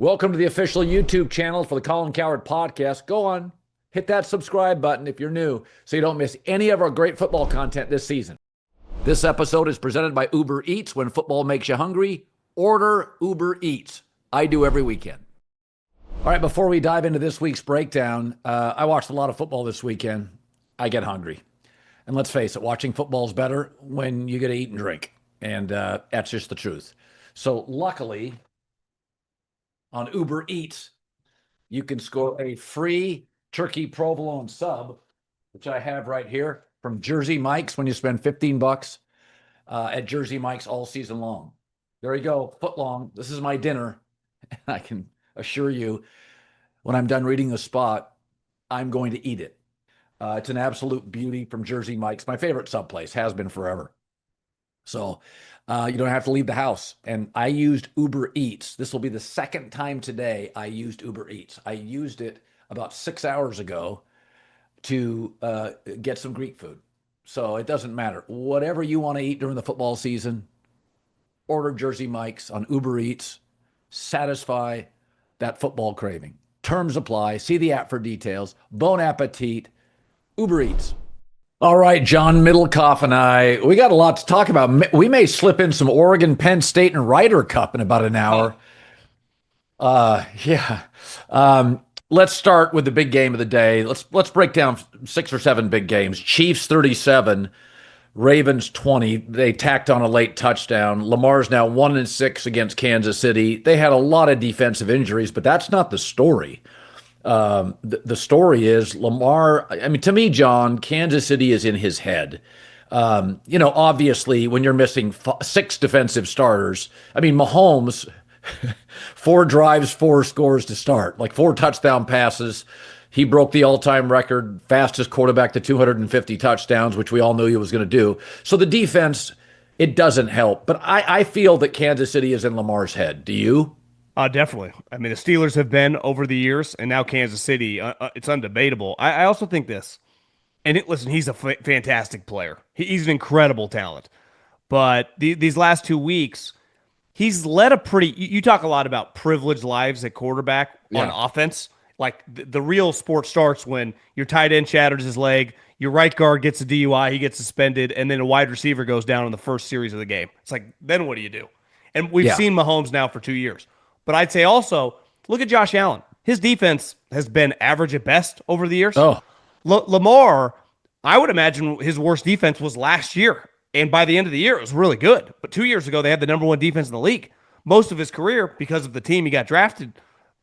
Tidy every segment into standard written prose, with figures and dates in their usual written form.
Welcome to the official YouTube channel for the Colin Cowherd podcast. Go on, hit that subscribe button if you're new so you don't miss any of our great football content this season. This episode is presented by Uber Eats. When football makes you hungry, order Uber Eats. I do every weekend. All right, before we dive into this week's breakdown, I watched a lot of football this weekend. I get hungry. And let's face it, watching football is better when you get to eat and drink. And that's just the truth. So luckily, on Uber Eats, you can score a free turkey provolone sub, which I have right here from Jersey Mike's when you spend $15 at Jersey Mike's all season long. There you go, foot long. This is my dinner. I can assure you, when I'm done reading the spot, I'm going to eat it. It's an absolute beauty from Jersey Mike's. My favorite sub place, has been forever. So you don't have to leave the house. And I used Uber Eats. This will be the second time today I used Uber Eats. I used it about 6 hours ago to get some Greek food. So it doesn't matter. Whatever you want to eat during the football season, order Jersey Mike's on Uber Eats. Satisfy that football craving. Terms apply. See the app for details. Bon appetit. Uber Eats. All right, John Middlekauff and we got a lot to talk about. We may slip in some Oregon-Penn State and Ryder Cup in about an hour. Let's start with the big game of the day. Let's break down 6 or 7 big games. Chiefs 37, Ravens 20. They tacked on a late touchdown. Lamar's now 1-6 against Kansas City. They had a lot of defensive injuries, but that's not the story. The story is Lamar. I mean, to me, John, Kansas City is in his head. Obviously, when you're missing 6 defensive starters, I mean, Mahomes, 4 drives, 4 scores to start, like 4 touchdown passes. He broke the all-time record, fastest quarterback to 250 touchdowns, which we all knew he was going to do. So the defense, it doesn't help. But I feel that Kansas City is in Lamar's head. Do you? Definitely. I mean, the Steelers have been over the years, and now Kansas City, it's undebatable. I also think this, and listen, he's a fantastic player. He's an incredible talent. But these last 2 weeks, he's led a pretty, you talk a lot about privileged lives at quarterback on offense. Like the real sport starts when your tight end shatters his leg, your right guard gets a DUI, he gets suspended, and then a wide receiver goes down in the first series of the game. It's like, then what do you do? And we've seen Mahomes now for 2 years. But I'd say also, look at Josh Allen. His defense has been average at best over the years. Lamar, I would imagine his worst defense was last year. And by the end of the year, it was really good. But 2 years ago, they had the number 1 defense in the league. Most of his career, because of the team he got drafted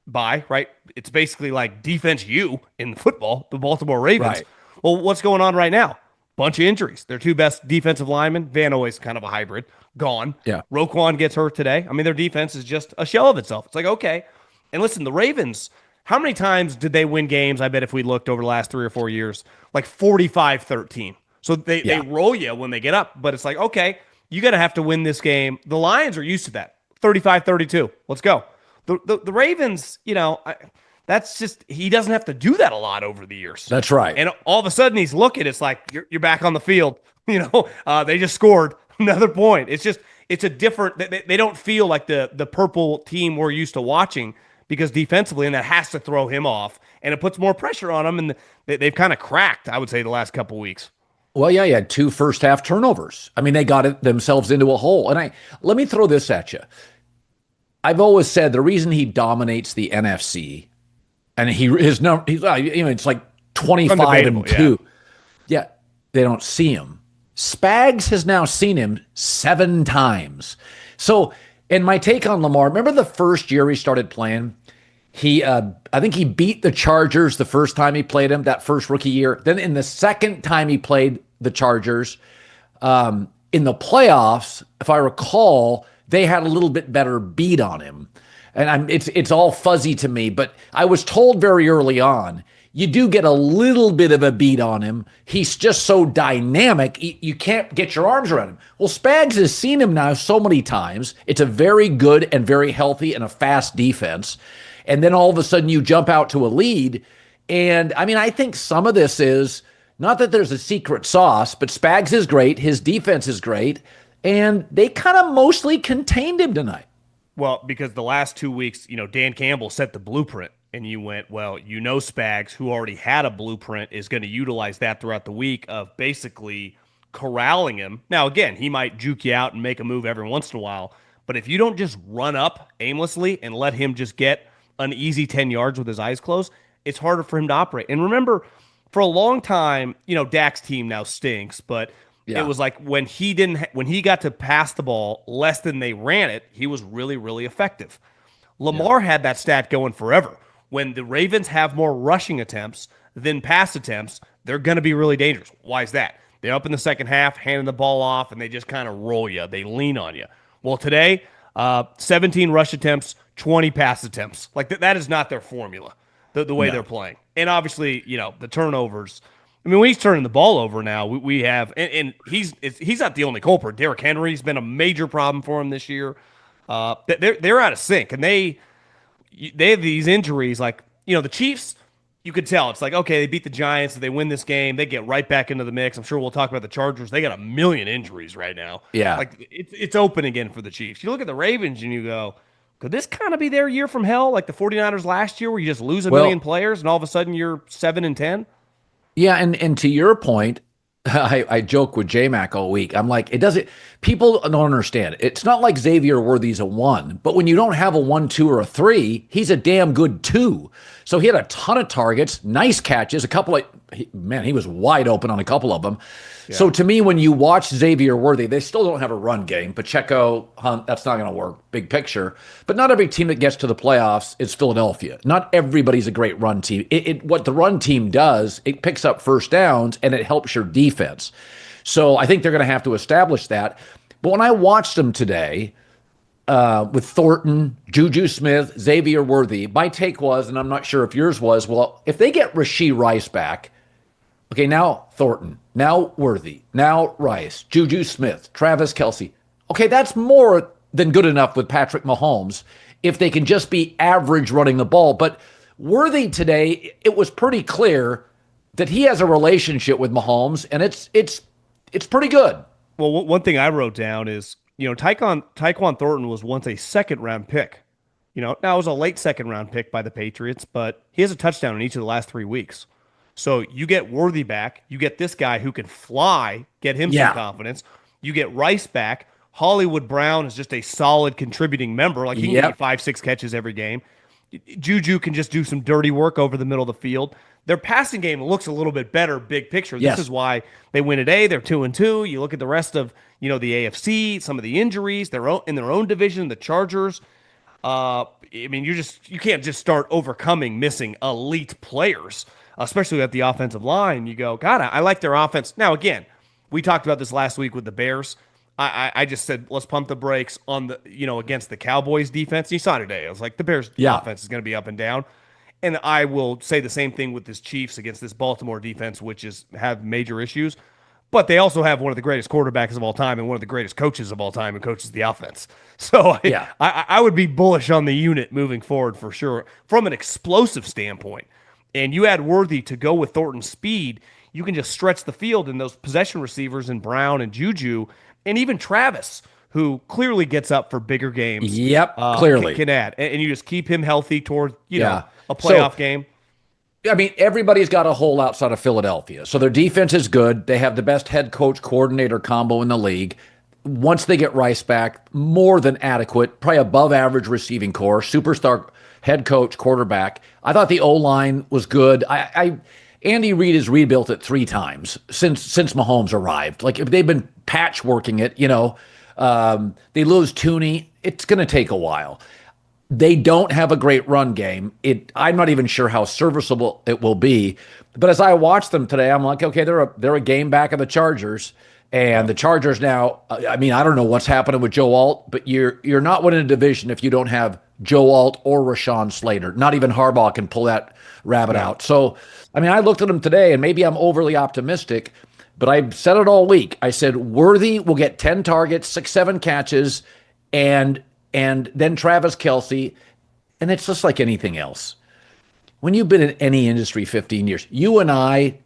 by, right? It's basically like defense U in football, the Baltimore Ravens. Right. Well, what's going on right now? Bunch of injuries. Their 2 best defensive linemen, Van Noy's kind of a hybrid, gone. Yeah. Roquan gets hurt today. I mean, their defense is just a shell of itself. It's like, okay. And listen, the Ravens, how many times did they win games? I bet if we looked over the last 3 or 4 years, like 45-13. So they roll you when they get up, but it's like, okay, you got to have to win this game. The Lions are used to that. 35-32. Let's go. The Ravens, that's just, he doesn't have to do that a lot over the years. That's right. And all of a sudden he's looking, it's like, you're back on the field. They just scored another point. It's a different, they don't feel like the purple team we're used to watching because defensively, and that has to throw him off, and it puts more pressure on them, and they've kind of cracked, I would say, the last couple weeks. Well, yeah, you had 2 first-half turnovers. I mean, they got themselves into a hole. And let me throw this at you. I've always said the reason he dominates the NFC, and his number, it's like 25-2. Yeah, they don't see him. Spags has now seen him 7 times. So, and my take on Lamar, remember the first year he started playing? I think he beat the Chargers the first time he played him, that first rookie year. Then in the second time he played the Chargers, in the playoffs, if I recall, they had a little bit better beat on him. And it's all fuzzy to me, but I was told very early on, you do get a little bit of a beat on him. He's just so dynamic, you can't get your arms around him. Well, Spags has seen him now so many times. It's a very good and very healthy and a fast defense. And then all of a sudden you jump out to a lead. And I mean, I think some of this is not that there's a secret sauce, but Spags is great. His defense is great. And they kind of mostly contained him tonight. Well, because the last 2 weeks, Dan Campbell set the blueprint, and you went, well, Spags, who already had a blueprint, is going to utilize that throughout the week of basically corralling him. Now, again, he might juke you out and make a move every once in a while, but if you don't just run up aimlessly and let him just get an easy 10 yards with his eyes closed, it's harder for him to operate. And remember, for a long time, Dak's team now stinks, but it was like when he got to pass the ball less than they ran it, he was really, really effective. Lamar had that stat going forever. When the Ravens have more rushing attempts than pass attempts, they're going to be really dangerous. Why is that? They're up in the second half, handing the ball off, and they just kind of roll you. They lean on you. Well, today, 17 rush attempts, 20 pass attempts. Like that is not their formula, the way they're playing. And obviously, the turnovers. I mean, when he's turning the ball over now, we have, and he's not the only culprit. Derrick Henry's been a major problem for him this year. They're out of sync, and they have these injuries. Like the Chiefs, you could tell it's like, okay, they beat the Giants, they win this game, they get right back into the mix. I'm sure we'll talk about the Chargers. They got a million injuries right now. Yeah, like it's open again for the Chiefs. You look at the Ravens and you go, could this kind of be their year from hell, like the 49ers last year, where you just lose a million players and all of a sudden you're 7-10? Yeah, and to your point, I joke with J-Mac all week. I'm like, people don't understand. It's not like Xavier Worthy's a 1, but when you don't have a 1, 2, or a 3, he's a damn good 2. So he had a ton of targets, nice catches, he was wide open on a couple of them. Yeah. So to me, when you watch Xavier Worthy, they still don't have a run game. Pacheco, Hunt, that's not going to work, big picture. But not every team that gets to the playoffs is Philadelphia. Not everybody's a great run team. What the run team does, it picks up first downs, and it helps your defense. So I think they're going to have to establish that. But when I watched them today, with Thornton, Juju Smith, Xavier Worthy, my take was, and I'm not sure if yours was, well, if they get Rashee Rice back, okay, now Thornton, now Worthy, now Rice, Juju Smith, Travis Kelce. Okay, that's more than good enough with Patrick Mahomes if they can just be average running the ball. But Worthy today, it was pretty clear that he has a relationship with Mahomes, and it's pretty good. Well, one thing I wrote down is, Tyquan Thornton was once a second-round pick. Now it was a late second-round pick by the Patriots, but he has a touchdown in each of the last 3 weeks. So you get Worthy back, you get this guy who can fly, get him some confidence. You get Rice back. Hollywood Brown is just a solid contributing member. Like he can get 5-6 catches every game. Juju can just do some dirty work over the middle of the field. Their passing game looks a little bit better, big picture. This is why they win today. They're 2-2. You look at the rest of, the AFC, some of the injuries, in their own division, the Chargers. You can't just start overcoming missing elite players, especially at the offensive line. You go, God, I like their offense. Now, again, we talked about this last week with the Bears. I just said, let's pump the brakes on the, against the Cowboys defense. You saw today. I was like, the Bears offense is going to be up and down. And I will say the same thing with this Chiefs against this Baltimore defense, which have major issues. But they also have one of the greatest quarterbacks of all time and one of the greatest coaches of all time who coaches the offense. So I would be bullish on the unit moving forward for sure from an explosive standpoint. And you add Worthy to go with Thornton's speed, you can just stretch the field, and those possession receivers in Brown and Juju and even Travis, who clearly gets up for bigger games. Clearly. Can add. And you just keep him healthy toward, a playoff game. I mean, everybody's got a hole outside of Philadelphia. So their defense is good. They have the best head coach coordinator combo in the league. Once they get Rice back, more than adequate, probably above average receiving core, superstar head coach, quarterback. I thought the O-line was good. Andy Reid has rebuilt it 3 times since Mahomes arrived. Like, if they've been patchworking it, they lose Tooney. It's going to take a while. They don't have a great run game. I'm not even sure how serviceable it will be. But as I watched them today, I'm like, okay, they're a game back of the Chargers. And the Chargers now, I don't know what's happening with Joe Alt, but you're not winning a division if you don't have Joe Alt or Rashawn Slater. Not even Harbaugh can pull that rabbit out. So, I looked at them today, and maybe I'm overly optimistic, but I said it all week. I said Worthy will get 10 targets, 6-7 catches, and then Travis Kelce, and it's just like anything else. When you've been in any industry 15 years, you and I,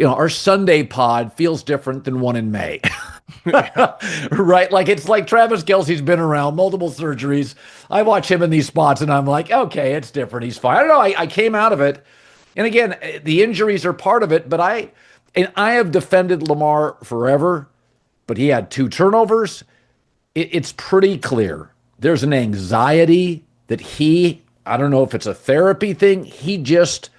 our Sunday pod feels different than one in May. Right? Like it's like Travis Kelce's been around multiple surgeries. I watch him in these spots and I'm like, okay, it's different. He's fine. I don't know. I came out of it. And again, the injuries are part of it, but I have defended Lamar forever, but he had 2 turnovers. It's pretty clear. There's an anxiety that I don't know if it's a therapy thing. He just,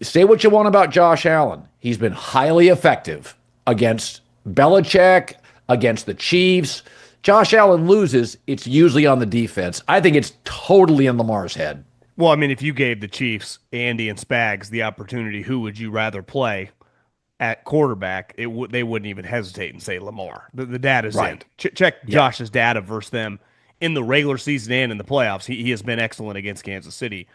say what you want about Josh Allen. He's been highly effective against Belichick, against the Chiefs. Josh Allen loses, it's usually on the defense. I think it's totally in Lamar's head. Well, I mean, if you gave the Chiefs, Andy and Spags, the opportunity, who would you rather play at quarterback? They wouldn't even hesitate and say Lamar. The data's Right. in. Check Josh's data versus them in the regular season and in the playoffs. He has been excellent against Kansas City.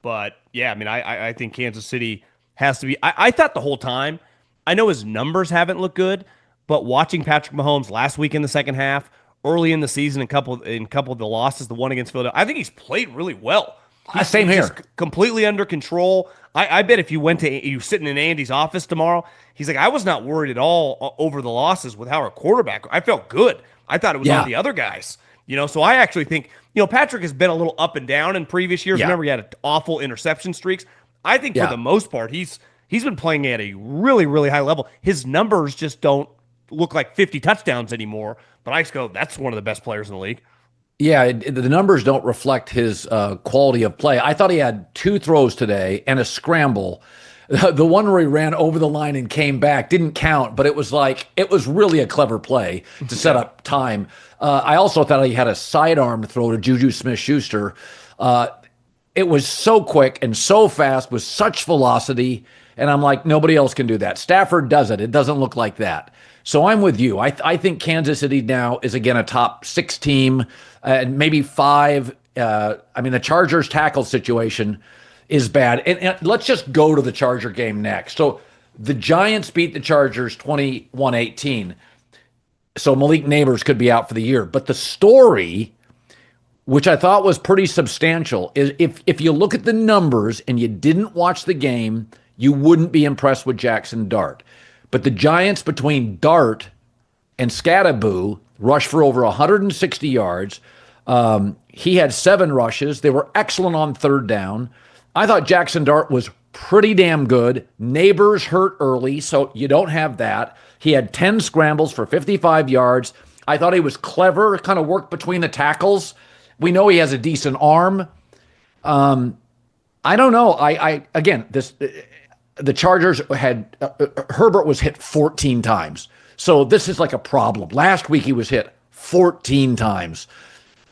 But, yeah, I mean, I think Kansas City has to be – I thought the whole time, I know his numbers haven't looked good, but watching Patrick Mahomes last week in the second half, early in the season, in couple of the losses, the one against Philadelphia, I think he's played really well. Same he's here. Just completely under control. I bet if you sitting in Andy's office tomorrow, he's like, I was not worried at all over the losses with our quarterback. I felt good. I thought it was on the other guys. So I actually think, Patrick has been a little up and down in previous years. Yeah. Remember, he had awful interception streaks. I think for the most part, he's been playing at a really, really high level. His numbers just don't look like 50 touchdowns anymore. But I just go, that's one of the best players in the league. Yeah, the numbers don't reflect his quality of play. I thought he had 2 throws today and a scramble. The one where he ran over the line and came back didn't count, but it was really a clever play to set up time. I also thought he had a sidearm throw to Juju Smith-Schuster. It was so quick and so fast with such velocity, and I'm like, nobody else can do that. Stafford does it. It doesn't look like that. So I'm with you. I think Kansas City now is, again, a top 6 team, and maybe 5. The Chargers tackle situation is bad. And let's just go to the Charger game next. So the Giants beat the Chargers 21-18. So Malik Neighbors could be out for the year. But the story, which I thought was pretty substantial, is if you look at the numbers and you didn't watch the game, you wouldn't be impressed with Jaxson Dart. But the Giants, between Dart and Scattaboo, rushed for over 160 yards. He had 7 rushes. They were excellent on third down. I thought Jaxson Dart was pretty damn good. Neighbors hurt early, so you don't have that. He had 10 scrambles for 55 yards. I thought he was clever, kind of worked between the tackles. We know he has a decent arm. I don't know. The Chargers had Herbert was hit 14 times. So this is like a problem. Last week he was hit 14 times.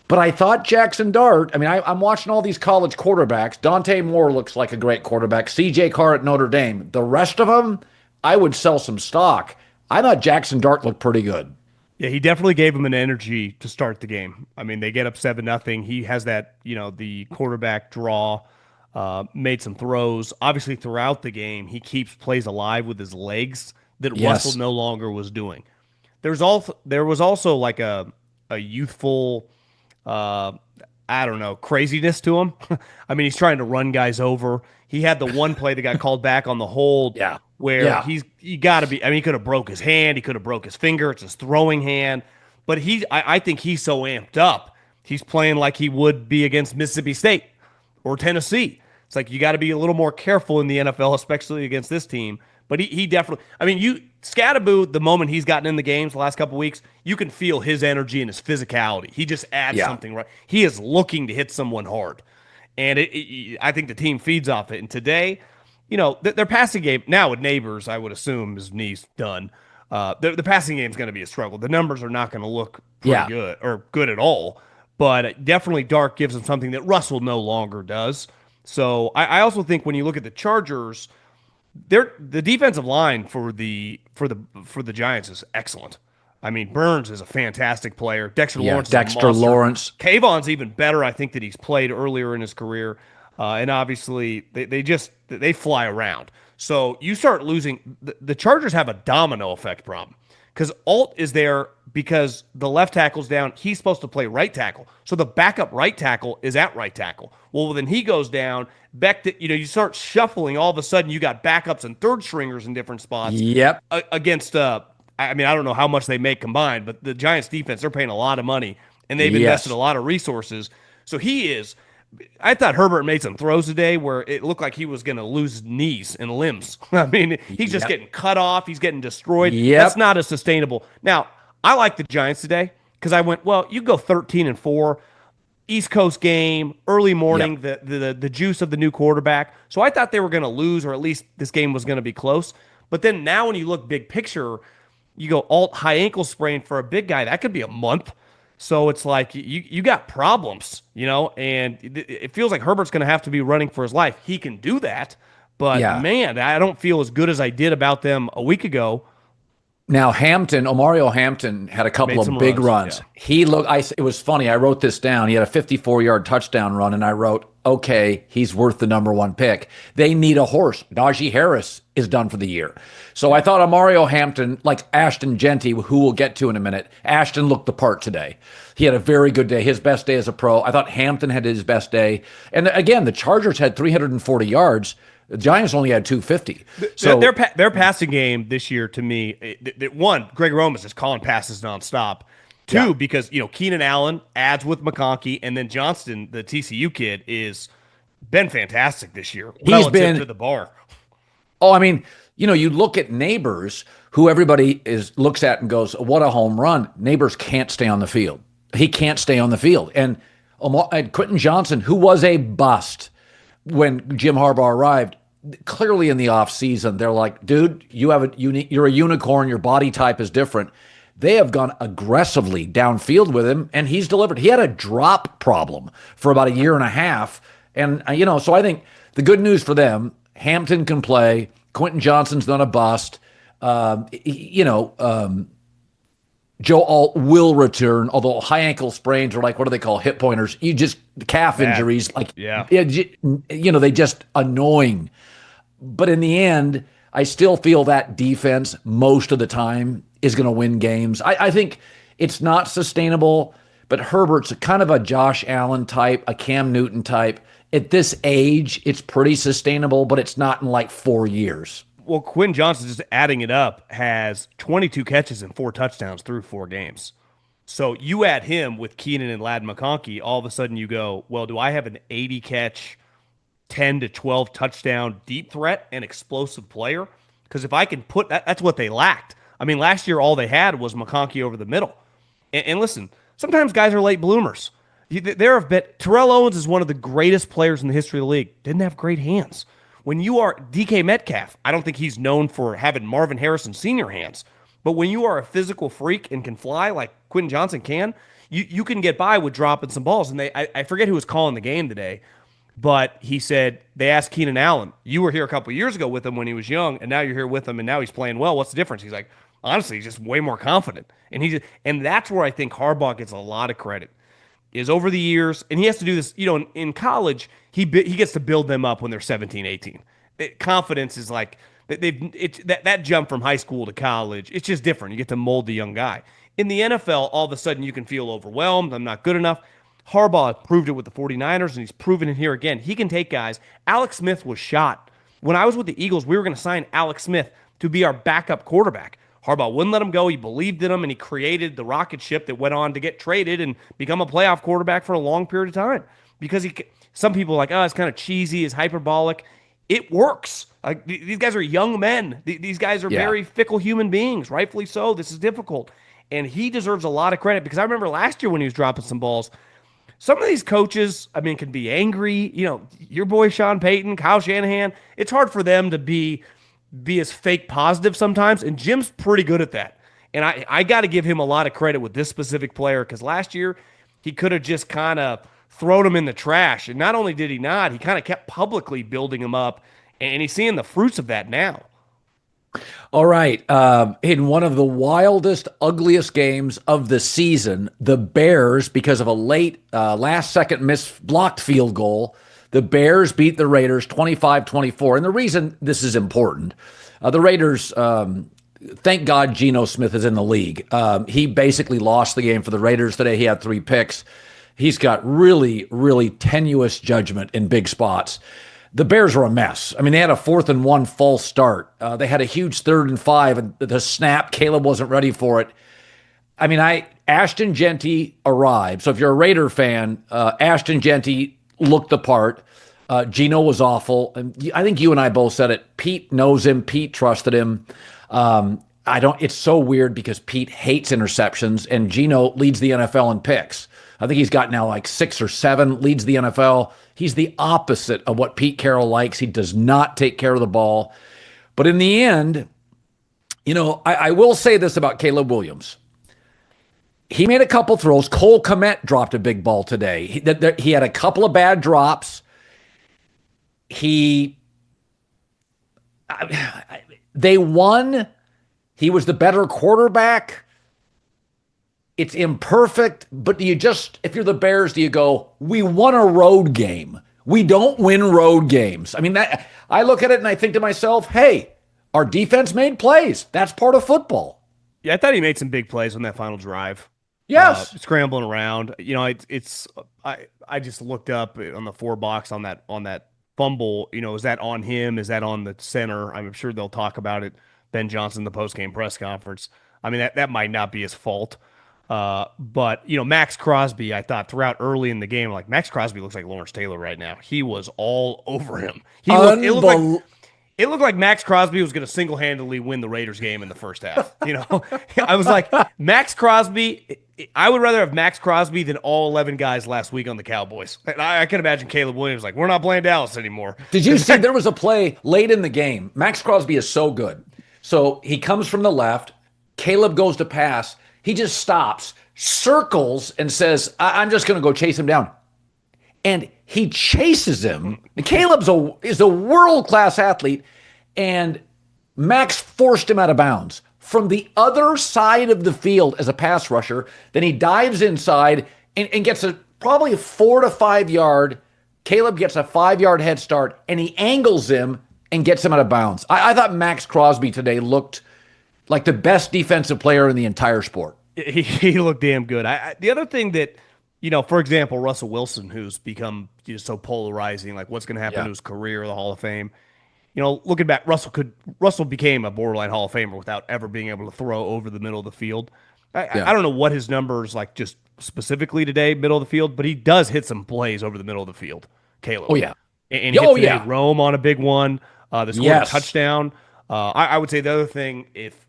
But I thought Jaxson Dart, I'm watching all these college quarterbacks. Dante Moore looks like a great quarterback. C.J. Carr at Notre Dame. The rest of them, I would sell some stock. I thought Jaxson Dart looked pretty good. Yeah, he definitely gave him an energy to start the game. They get up 7-0. He has that, the quarterback draw. Made some throws. Obviously, throughout the game, he keeps plays alive with his legs that Russell no longer was doing. There was also like a youthful, craziness to him. He's trying to run guys over. He had the one play that got called back on the hold. Where he got to be. He could have broke his hand. He could have broke his finger. It's his throwing hand. But I think he's so amped up. He's playing like he would be against Mississippi State or Tennessee. It's like you got to be a little more careful in the NFL, especially against this team. But he definitely, Scattaboo, the moment he's gotten in the games the last couple of weeks, you can feel his energy and his physicality. He just adds something right. He is looking to hit someone hard. And I think the team feeds off it. And today, their passing game, now with Neighbors, I would assume his knee's done. The passing game is going to be a struggle. The numbers are not going to look pretty good or good at all. But definitely Dart gives him something that Russell no longer does. So I also think when you look at the Chargers, the defensive line for the Giants is excellent. Burns is a fantastic player. Dexter Lawrence, Dexter Lawrence. Kayvon's even better. I think that he's played earlier in his career, and obviously they fly around. So you start losing. The Chargers have a domino effect problem because Alt is there because the left tackle's down. He's supposed to play right tackle. So the backup right tackle is at right tackle. Well, then he goes down. You start shuffling. All of a sudden, you got backups and third stringers in different spots. Yep. Against, I don't know how much they make combined, but the Giants defense, they're paying a lot of money, and they've invested a lot of resources. So I thought Herbert made some throws today where it looked like he was going to lose knees and limbs. I mean, he's just getting cut off. He's getting destroyed. That's not as sustainable. Now, I like the Giants today because I went, well, you go 13-4, East Coast game, early morning, the juice of the new quarterback. So I thought they were going to lose, or at least this game was going to be close. But then now when you look big picture, you go Alt high ankle sprain for a big guy. That could be a month. So it's like you got problems, and it feels like Herbert's going to have to be running for his life. He can do that, but man, I don't feel as good as I did about them a week ago. Now, Omario Hampton had a couple of big runs. Yeah. It was funny. I wrote this down. He had a 54-yard touchdown run, and I wrote, okay, he's worth the number one pick. They need a horse. Najee Harris is done for the year. So I thought Omario Hampton, like Ashton Genty, who we'll get to in a minute, Ashton looked the part today. He had a very good day, his best day as a pro. I thought Hampton had his best day. And again, the Chargers had 340 yards. The Giants only had 250. So their passing game this year, to me, one, Greg Roman's just calling passes nonstop. Two, because Keenan Allen adds with McConkey, and then Johnston, the TCU kid, is been fantastic this year. He's been to the bar. Oh, I mean, you look at Neighbors, who everybody looks at and goes, "What a home run!" Neighbors can't stay on the field. He can't stay on the field, and Quentin Johnson, who was a bust when Jim Harbaugh arrived, clearly in the offseason, they're like, dude, you're a unicorn, your body type is different. They have gone aggressively downfield with him, and he's delivered. He had a drop problem for about a year and a half. And, so I think the good news for them, Hampton can play. Quentin Johnson's not a bust. Joe Alt will return, although high ankle sprains are like, what do they call hip pointers? Calf injuries, they just annoying. But in the end, I still feel that defense most of the time is going to win games. I think it's not sustainable, but Herbert's kind of a Josh Allen type, a Cam Newton type. At this age, it's pretty sustainable, but it's not in like 4 years. Well, Quinn Johnson, just adding it up, has 22 catches and 4 touchdowns through 4 games. So you add him with Keenan and Ladd McConkey, all of a sudden you go, well, do I have an 80-catch, 10 to 12 touchdown deep threat and explosive player? Because if I can put that, that's what they lacked. I mean, last year all they had was McConkey over the middle. And listen, sometimes guys are late bloomers. Terrell Owens is one of the greatest players in the history of the league. Didn't have great hands. When you are DK Metcalf, I don't think he's known for having Marvin Harrison Sr. hands. But when you are a physical freak and can fly like Quentin Johnson can, you can get by with dropping some balls. And I forget who was calling the game today, but he said, they asked Keenan Allen, you were here a couple years ago with him when he was young, and now you're here with him, and now he's playing well. What's the difference? He's like, honestly, he's just way more confident. And that's where I think Harbaugh gets a lot of credit, is over the years, and he has to do this, in college, he gets to build them up when they're 17, 18. Confidence is like, that jump from high school to college, it's just different. You get to mold the young guy. In the NFL, all of a sudden you can feel overwhelmed. I'm not good enough. Harbaugh proved it with the 49ers, and he's proven it here again. He can take guys. Alex Smith was shot. When I was with the Eagles, we were going to sign Alex Smith to be our backup quarterback. Harbaugh wouldn't let him go. He believed in him, and he created the rocket ship that went on to get traded and become a playoff quarterback for a long period of time. Because some people are like, oh, it's kind of cheesy, it's hyperbolic. It works. Like, these guys are young men. These guys are very fickle human beings, rightfully so. This is difficult. And he deserves a lot of credit, because I remember last year when he was dropping some balls, some of these coaches, can be angry. Your boy Sean Payton, Kyle Shanahan, it's hard for them to be as fake positive sometimes, and Jim's pretty good at that. And I got to give him a lot of credit with this specific player, because last year he could have just kind of thrown him in the trash. And not only did he not, he kind of kept publicly building him up, and he's seeing the fruits of that now. All right. In one of the wildest, ugliest games of the season, the Bears, because of a late last-second blocked field goal, the Bears beat the Raiders 25-24. And the reason this is important, the Raiders, thank God Geno Smith is in the league. He basically lost the game for the Raiders today. He had 3 picks. He's got really, really tenuous judgment in big spots. The Bears were a mess. I mean, they had a 4th and 1 false start. They had a huge 3rd and 5, and the snap, Caleb wasn't ready for it. I mean, Ashton Jeanty arrived. So if you're a Raider fan, Ashton Jeanty looked the part. Geno was awful. And I think you and I both said it. Pete knows him. Pete trusted him. It's so weird because Pete hates interceptions and Geno leads the NFL in picks. I think he's got now like 6 or 7, leads the NFL. He's the opposite of what Pete Carroll likes. He does not take care of the ball. But in the end, I will say this about Caleb Williams. He made a couple throws. Cole Kmet dropped a big ball today. He had a couple of bad drops. They won. He was the better quarterback. It's imperfect, but if you're the Bears, do you go, we won a road game? We don't win road games. I mean, I look at it and I think to myself, hey, our defense made plays. That's part of football. Yeah, I thought he made some big plays on that final drive. Yes. Scrambling around. I just looked up on the 4 box on that fumble. Is that on him? Is that on the center? I'm sure they'll talk about it. Ben Johnson, the post-game press conference. I mean, that might not be his fault. But Max Crosby, I thought throughout early in the game, like Max Crosby looks like Lawrence Taylor right now. He was all over him. It looked like Max Crosby was going to single-handedly win the Raiders game in the first half. I was like, Max Crosby, I would rather have Max Crosby than all 11 guys last week on the Cowboys. And I can imagine Caleb Williams like, we're not playing Dallas anymore. Did you see there was a play late in the game? Max Crosby is so good. So he comes from the left. Caleb goes to pass. He just stops, circles, and says, I'm just going to go chase him down. And he chases him. Caleb is a world-class athlete, and Max forced him out of bounds from the other side of the field as a pass rusher. Then he dives inside and gets probably a 4 to 5 yard. Caleb gets a 5-yard head start, and he angles him and gets him out of bounds. I thought Max Crosby today looked like the best defensive player in the entire sport. He looked damn good. The other thing that, for example, Russell Wilson, who's become so polarizing, like what's going to happen to his career, the Hall of Fame. Looking back, Russell became a borderline Hall of Famer without ever being able to throw over the middle of the field. I don't know what his numbers like just specifically today, middle of the field, but he does hit some plays over the middle of the field, Caleb. Oh, yeah. And he hit Rome on a big one. They scored a touchdown. I would say the other thing,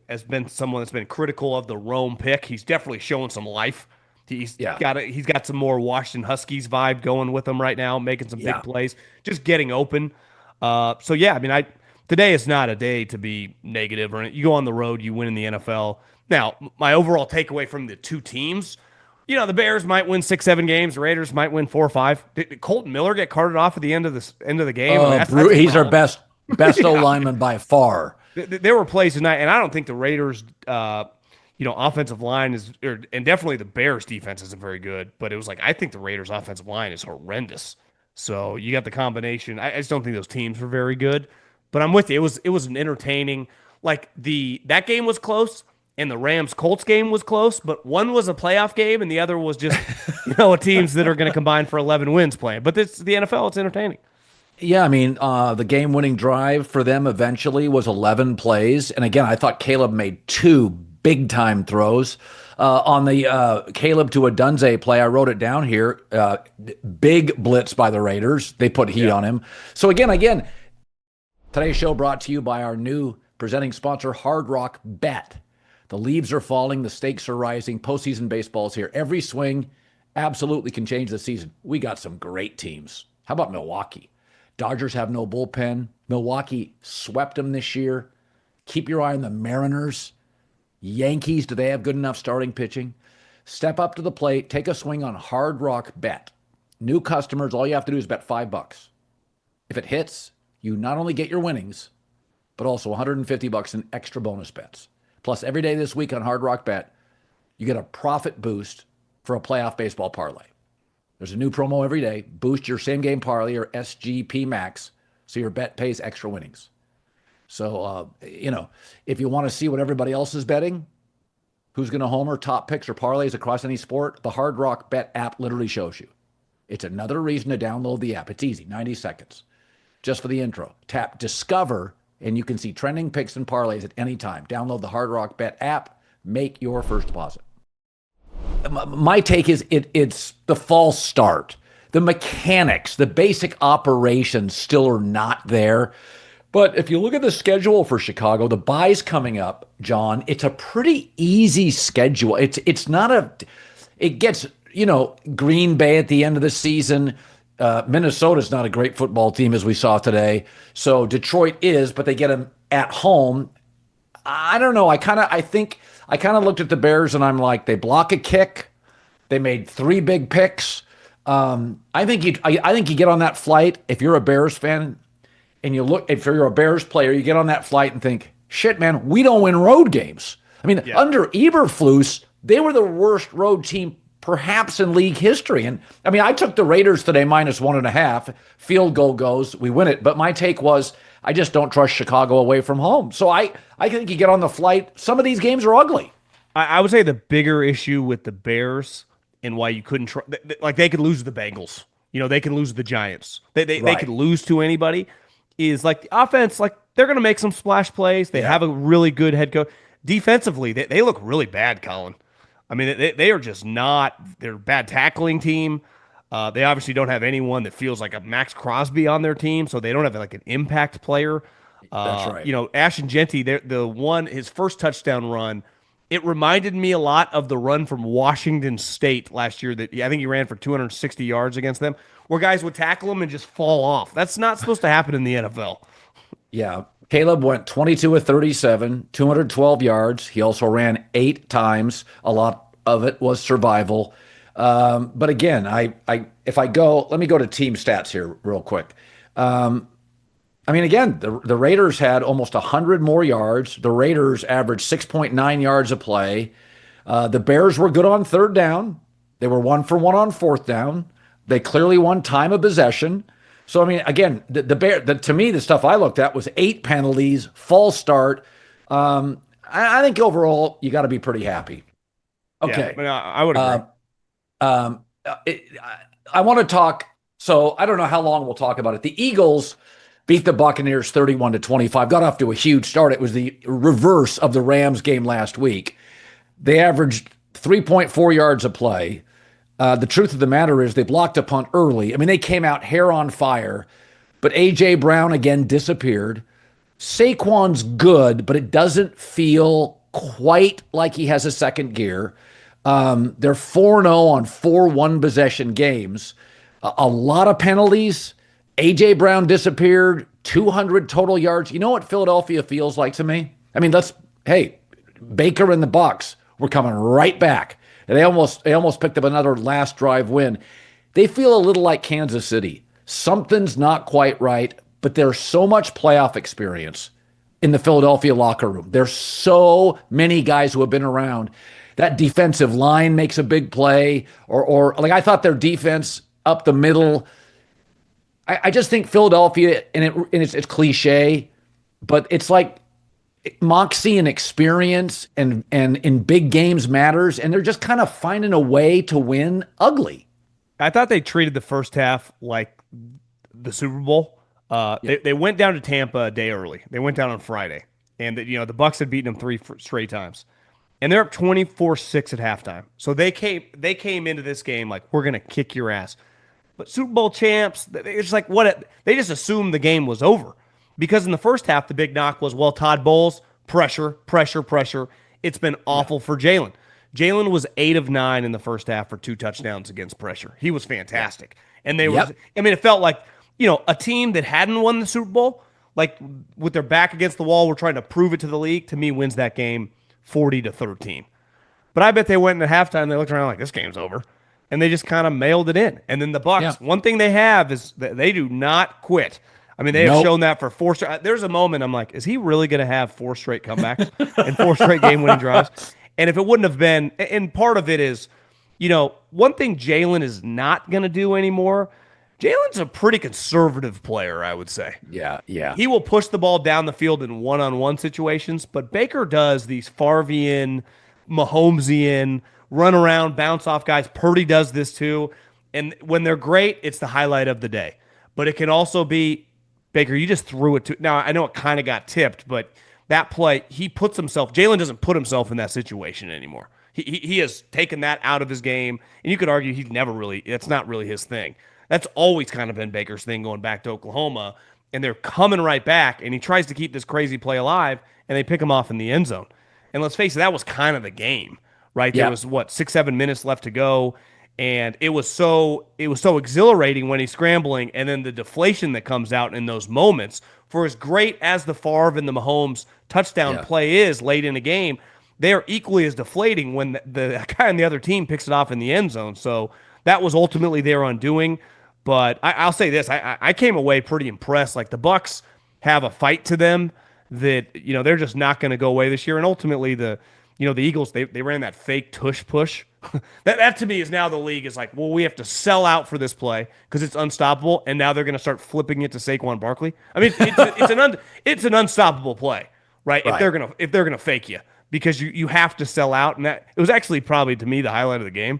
has been someone that's been critical of the Rome pick, he's definitely showing some life. He's got some more Washington Huskies vibe going with him right now, making some big plays, just getting open. Today is not a day to be negative. Or you go on the road, you win in the NFL. Now, my overall takeaway from the two teams, the Bears might win 6-7 games, the Raiders might win 4 or 5. Did Colton Miller get carted off at the end of the game? He's our best O-lineman by far. There were plays tonight, and I don't think the Raiders, offensive line and definitely the Bears defense isn't very good. But it was like I think the Raiders offensive line is horrendous. So you got the combination. I just don't think those teams were very good. But I'm with you. It was an entertaining. Like that game was close, and the Rams-Colts game was close. But one was a playoff game, and the other was just teams that are going to combine for 11 wins playing. But it's the NFL. It's entertaining. Yeah, I mean, the game-winning drive for them eventually was 11 plays. And again, I thought Caleb made 2 big-time throws. On the Caleb to Adunze play, I wrote it down here. Big blitz by the Raiders. They put heat on him. So again, today's show brought to you by our new presenting sponsor, Hard Rock Bet. The leaves are falling. The stakes are rising. Postseason baseball's here. Every swing absolutely can change the season. We got some great teams. How about Milwaukee? Dodgers have no bullpen. Milwaukee swept them this year. Keep your eye on the Mariners. Yankees, do they have good enough starting pitching? Step up to the plate. Take a swing on Hard Rock Bet. New customers, all you have to do is bet $5. If it hits, you not only get your winnings, but also $150 in extra bonus bets. Plus, every day this week on Hard Rock Bet, you get a profit boost for a playoff baseball parlay. There's a new promo every day. Boost your same game parlay or SGP Max so your bet pays extra winnings. So, if you want to see what everybody else is betting, who's going to homer, top picks, or parlays across any sport, the Hard Rock Bet app literally shows you. It's another reason to download the app. It's easy, 90 seconds. Just for the intro. Tap Discover, and you can see trending picks and parlays at any time. Download the Hard Rock Bet app. Make your first deposit. My take is it's the false start. The mechanics, the basic operations still are not there. But if you look at the schedule for Chicago, the bye's coming up, John. It's a pretty easy schedule. It's not it gets, Green Bay at the end of the season. Minnesota's not a great football team, as we saw today. So Detroit is, but they get them at home. I don't know. I kind of looked at the Bears and I'm like, they block a kick. They made 3 big picks. I think you get on that flight if you're a Bears fan. And if you're a Bears player, you get on that flight and think, shit, man, we don't win road games. I mean, under Eberflus, they were the worst road team perhaps in league history. And I mean, I took the Raiders today -1.5. Field goal goes, we win it. But my take was, I just don't trust Chicago away from home. So I think you get on the flight. Some of these games are ugly. I would say the bigger issue with the Bears and why you couldn't they could lose to the Bengals. They can lose to the Giants. They could lose to anybody. Is like the offense, like they're going to make some splash plays. They have a really good head coach. Defensively, they look really bad, Colin. I mean, they are just not. They're a bad tackling team. They obviously don't have anyone that feels like a Max Crosby on their team, so they don't have like an impact player. That's right. Ashton Genty, his first touchdown run, it reminded me a lot of the run from Washington State last year that I think he ran for 260 yards against them, where guys would tackle him and just fall off. That's not supposed to happen in the NFL. Yeah. Caleb went 22 of 37, 212 yards. He also ran 8 times. A lot of it was survival. But again, let me go to team stats here real quick. Again, the Raiders had almost 100 more yards. The Raiders averaged 6.9 yards a play. The Bears were good on third down. They were 1 for 1 on fourth down. They clearly won time of possession. So, again, to me, the stuff I looked at was 8 penalties, false start. I think overall, you got to be pretty happy. Okay. Yeah, I would agree. I want to talk. So I don't know how long we'll talk about it. The Eagles beat the Buccaneers 31-25, got off to a huge start. It was the reverse of the Rams game last week. They averaged 3.4 yards a play. The truth of the matter is they blocked a punt early. They came out hair on fire, but A.J. Brown again disappeared. Saquon's good, but it doesn't feel quite like he has a second gear. They're 4-0 on 4 one-possession games. A lot of penalties. A.J. Brown disappeared, 200 total yards. You know what Philadelphia feels like to me? Baker and the Bucs were coming right back. And they almost picked up another last drive win. They feel a little like Kansas City. Something's not quite right, but there's so much playoff experience in the Philadelphia locker room. There's so many guys who have been around. That defensive line makes a big play, or like I thought their defense up the middle. I just think Philadelphia, and it's cliche, but it's like moxie and experience and in big games matters, and they're just kind of finding a way to win ugly. I thought they treated the first half like the Super Bowl. They went down to Tampa a day early. They went down on Friday, and the Bucs had beaten them 3 straight times, and they're up 24-6 at halftime. So they came into this game like, we're gonna kick your ass. But Super Bowl champs, it's like they just assumed the game was over. Because in the first half, the big knock was, Todd Bowles, pressure. It's been awful for Jalen. Jalen was 8 of 9 in the first half for 2 touchdowns against pressure. He was fantastic. And it felt like, a team that hadn't won the Super Bowl, like with their back against the wall, were trying to prove it to the league, to me, wins that game 40-13. But I bet they went into halftime and they looked around like, this game's over. And they just kind of mailed it in. And then the Bucs, one thing they have is that they do not quit. They have shown that for 4 straight. There's a moment I'm like, is he really going to have 4 straight comebacks and 4 straight game-winning drives? And if it wouldn't have been, and part of it is, one thing Jalen is not going to do anymore Jalen's a pretty conservative player, I would say. Yeah, yeah. He will push the ball down the field in one-on-one situations, but Baker does these Favre-ian, Mahomesian, run around, bounce off guys. Purdy does this too. And when they're great, it's the highlight of the day. But it can also be, Baker, you just threw it to. Now, I know it kind of got tipped, but that play, Jalen doesn't put himself in that situation anymore. He has taken that out of his game. And you could argue it's not really his thing. That's always kind of been Baker's thing going back to Oklahoma. And they're coming right back, and he tries to keep this crazy play alive, and they pick him off in the end zone. And let's face it, that was kind of the game, right? Yeah. There was, 6-7 minutes left to go. And it was so exhilarating when he's scrambling, and then the deflation that comes out in those moments. For as great as the Favre and the Mahomes touchdown play is late in a game, they are equally as deflating when the guy on the other team picks it off in the end zone. So that was ultimately their undoing. But I'll say this: I came away pretty impressed. Like, the Bucs have a fight to them that they're just not going to go away this year, and ultimately the Eagles they ran that fake tush push. that to me is now the league is like, well, we have to sell out for this play because it's unstoppable, and now they're going to start flipping it to Saquon Barkley. I mean, it's an unstoppable play, right? If they're gonna fake you, because you have to sell out, and that it was actually probably to me the highlight of the game.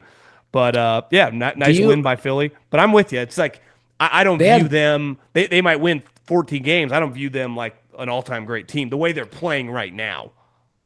But nice win by Philly. But I'm with you. It's like I don't view them. They might win 14 games. I don't view them like an all-time great team the way they're playing right now.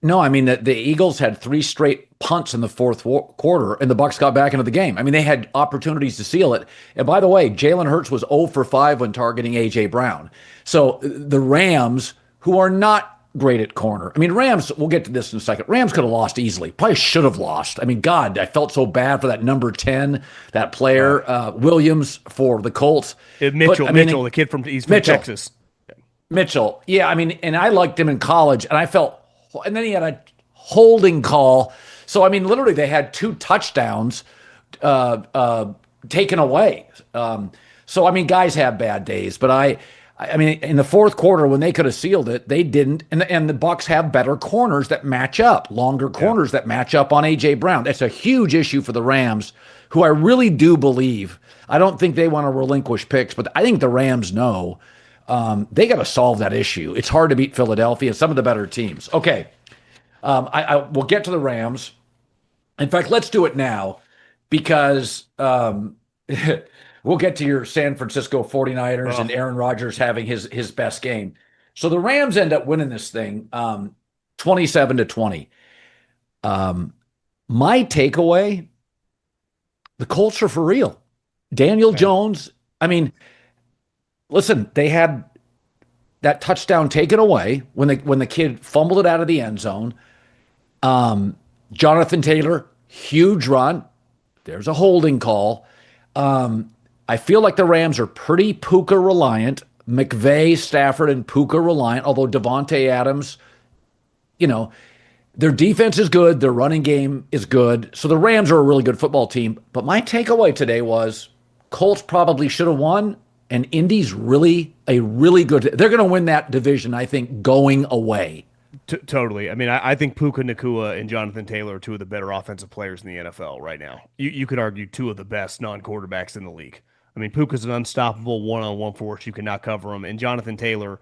No, I mean, the Eagles had 3 straight punts in the fourth quarter, and the Bucs got back into the game. I mean, they had opportunities to seal it. And by the way, Jalen Hurts was 0 for 5 when targeting A.J. Brown. So the Rams, who are not great at corner. I mean, Rams, we'll get to this in a second. Rams could have lost easily. Probably should have lost. I mean, God, I felt so bad for that number 10, that player, Williams for the Colts. Mitchell, the kid from Texas. Mitchell, yeah, I mean, and I liked him in college, and I felt... And then he had a holding call. So, I mean, literally they had 2 touchdowns taken away. So, I mean, guys have bad days. But I mean, in the fourth quarter when they could have sealed it, they didn't. And the Bucs have better corners that match up, longer corners that match up on A.J. Brown. That's a huge issue for the Rams, who I really do believe. I don't think they want to relinquish picks, but I think the Rams know. They got to solve that issue. It's hard to beat Philadelphia, some of the better teams. Okay, we'll get to the Rams. In fact, let's do it now because we'll get to your San Francisco 49ers and Aaron Rodgers having his best game. So the Rams end up winning this thing 27-20. My takeaway, the Colts are for real. Daniel Jones, I mean, listen, they had that touchdown taken away when the kid fumbled it out of the end zone. Jonathan Taylor, huge run. There's a holding call. I feel like the Rams are pretty Puka reliant. McVay, Stafford, and Puka reliant, although Devontae Adams, their defense is good. Their running game is good. So the Rams are a really good football team. But my takeaway today was Colts probably should have won. And Indy's really good. They're going to win that division, I think, going away. Totally. I mean, I think Puka Nacua and Jonathan Taylor are 2 of the better offensive players in the NFL right now. You could argue 2 of the best non-quarterbacks in the league. I mean, Puka's an unstoppable one-on-one force. You cannot cover him. And Jonathan Taylor,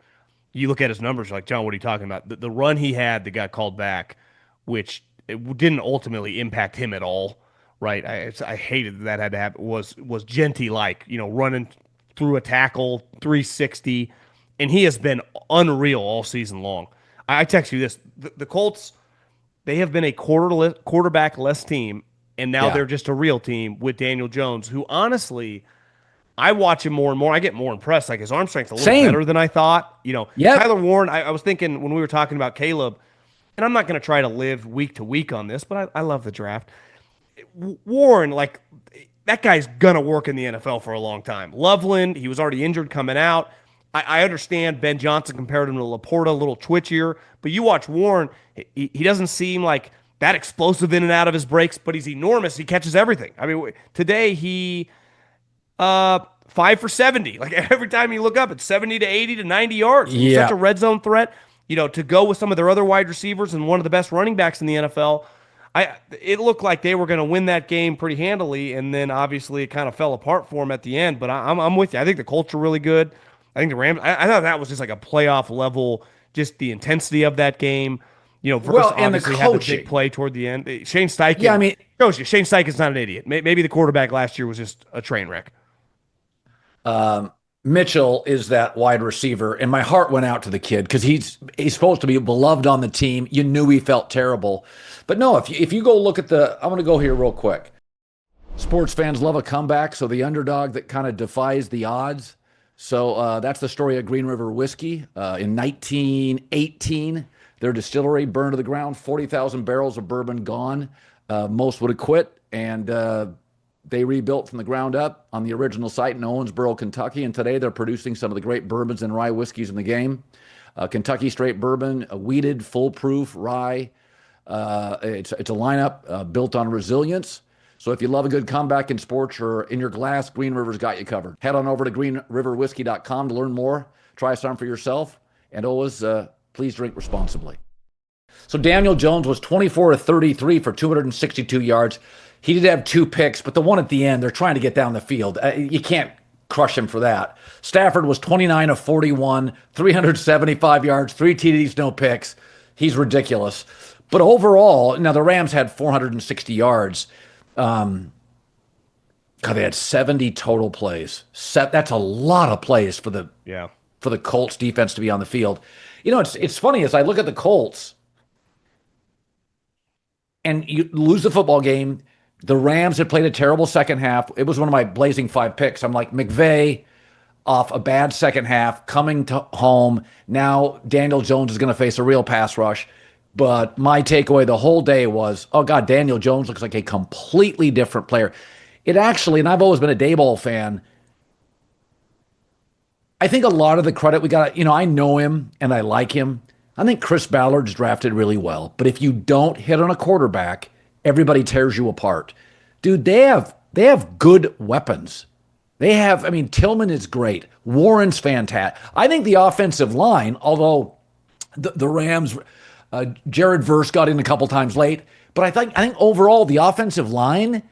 you look at his numbers, you're like, John, what are you talking about? The run he had that got called back, which it didn't ultimately impact him at all, right? I hated that had to happen. Was Genty-like, running through a tackle, 360, and he has been unreal all season long. I text you this. The Colts, they have been a quarterback-less team, and now they're just a real team with Daniel Jones, who honestly, I watch him more and more. I get more impressed. Like, his arm strength's a little better than I thought. Tyler Warren, I was thinking when we were talking about Caleb, and I'm not going to try to live week to week on this, but I love the draft. Warren, like, that guy's going to work in the NFL for a long time. Loveland, he was already injured coming out. I understand Ben Johnson compared him to Laporta, a little twitchier, but you watch Warren, he doesn't seem like that explosive in and out of his breaks, but he's enormous. He catches everything. I mean, today he 5 for 70. Like, every time you look up, it's 70 to 80 to 90 yards. He's such a red zone threat. To go with some of their other wide receivers and one of the best running backs in the NFL. It looked like they were going to win that game pretty handily, and then obviously it kind of fell apart for them at the end. But I'm with you. I think the Colts are really good. I think the Rams. I thought that was just like a playoff level, just the intensity of that game. Verse and the obviously had the coaching. big play toward the end. Shane Steichen. Yeah, I mean, shows you Shane Steichen's not an idiot. Maybe the quarterback last year was just a train wreck. Mitchell is that wide receiver, and my heart went out to the kid because he's supposed to be beloved on the team. You knew he felt terrible, but no. If you go look at I'm going to go here real quick. Sports fans love a comeback, so the underdog that kind of defies the odds. So that's the story of Green River Whiskey. In 1918, their distillery burned to the ground, 40,000 barrels of bourbon gone. Most would have quit, and they rebuilt from the ground up on the original site in Owensboro, Kentucky, and today they're producing some of the great bourbons and rye whiskeys in the game. Kentucky Straight Bourbon, a wheated, foolproof rye. It's a lineup built on resilience. So if you love a good comeback in sports or in your glass, Green River's got you covered. Head on over to greenriverwhiskey.com to learn more. Try some for yourself, and always please drink responsibly. So Daniel Jones was 24 of 33 for 262 yards. He did have 2 picks, but the one at the end, they're trying to get down the field. You can't crush him for that. Stafford was 29 of 41, 375 yards, 3 TDs, no picks. He's ridiculous. But overall, now the Rams had 460 yards. God, they had 70 total plays. That's a lot of plays for the Colts defense to be on the field. It's funny as I look at the Colts, and you lose the football game. The Rams had played a terrible second half. It was one of my blazing 5 picks. I'm like, McVay off a bad second half, coming to home. Now Daniel Jones is going to face a real pass rush. But my takeaway the whole day was, oh, God, Daniel Jones looks like a completely different player. It actually, and I've always been a Daboll fan, I think a lot of the credit we got, I know him and I like him. I think Chris Ballard's drafted really well. But if you don't hit on a quarterback, everybody tears you apart. Dude, they have good weapons. Tillman is great. Warren's fantastic. I think the offensive line, although the Rams, Jared Verse got in a couple times late, but I think overall the offensive line,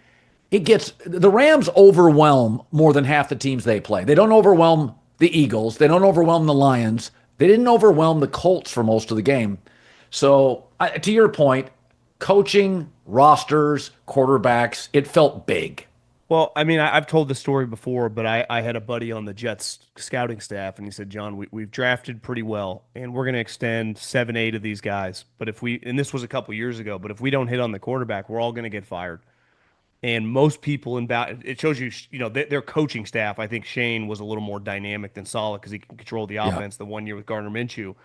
the Rams overwhelm more than half the teams they play. They don't overwhelm the Eagles. They don't overwhelm the Lions. They didn't overwhelm the Colts for most of the game. So to your point, coaching, rosters, quarterbacks, it felt big. Well, I've told the story before, but I had a buddy on the Jets scouting staff, and he said, John, we've drafted pretty well, and we're going to extend 7, 8 of these guys. But and this was a couple years ago, but if we don't hit on the quarterback, we're all going to get fired. And most people it shows you, their coaching staff. I think Shane was a little more dynamic than Saleh because he can control the offense the 1 year with Gardner Minshew.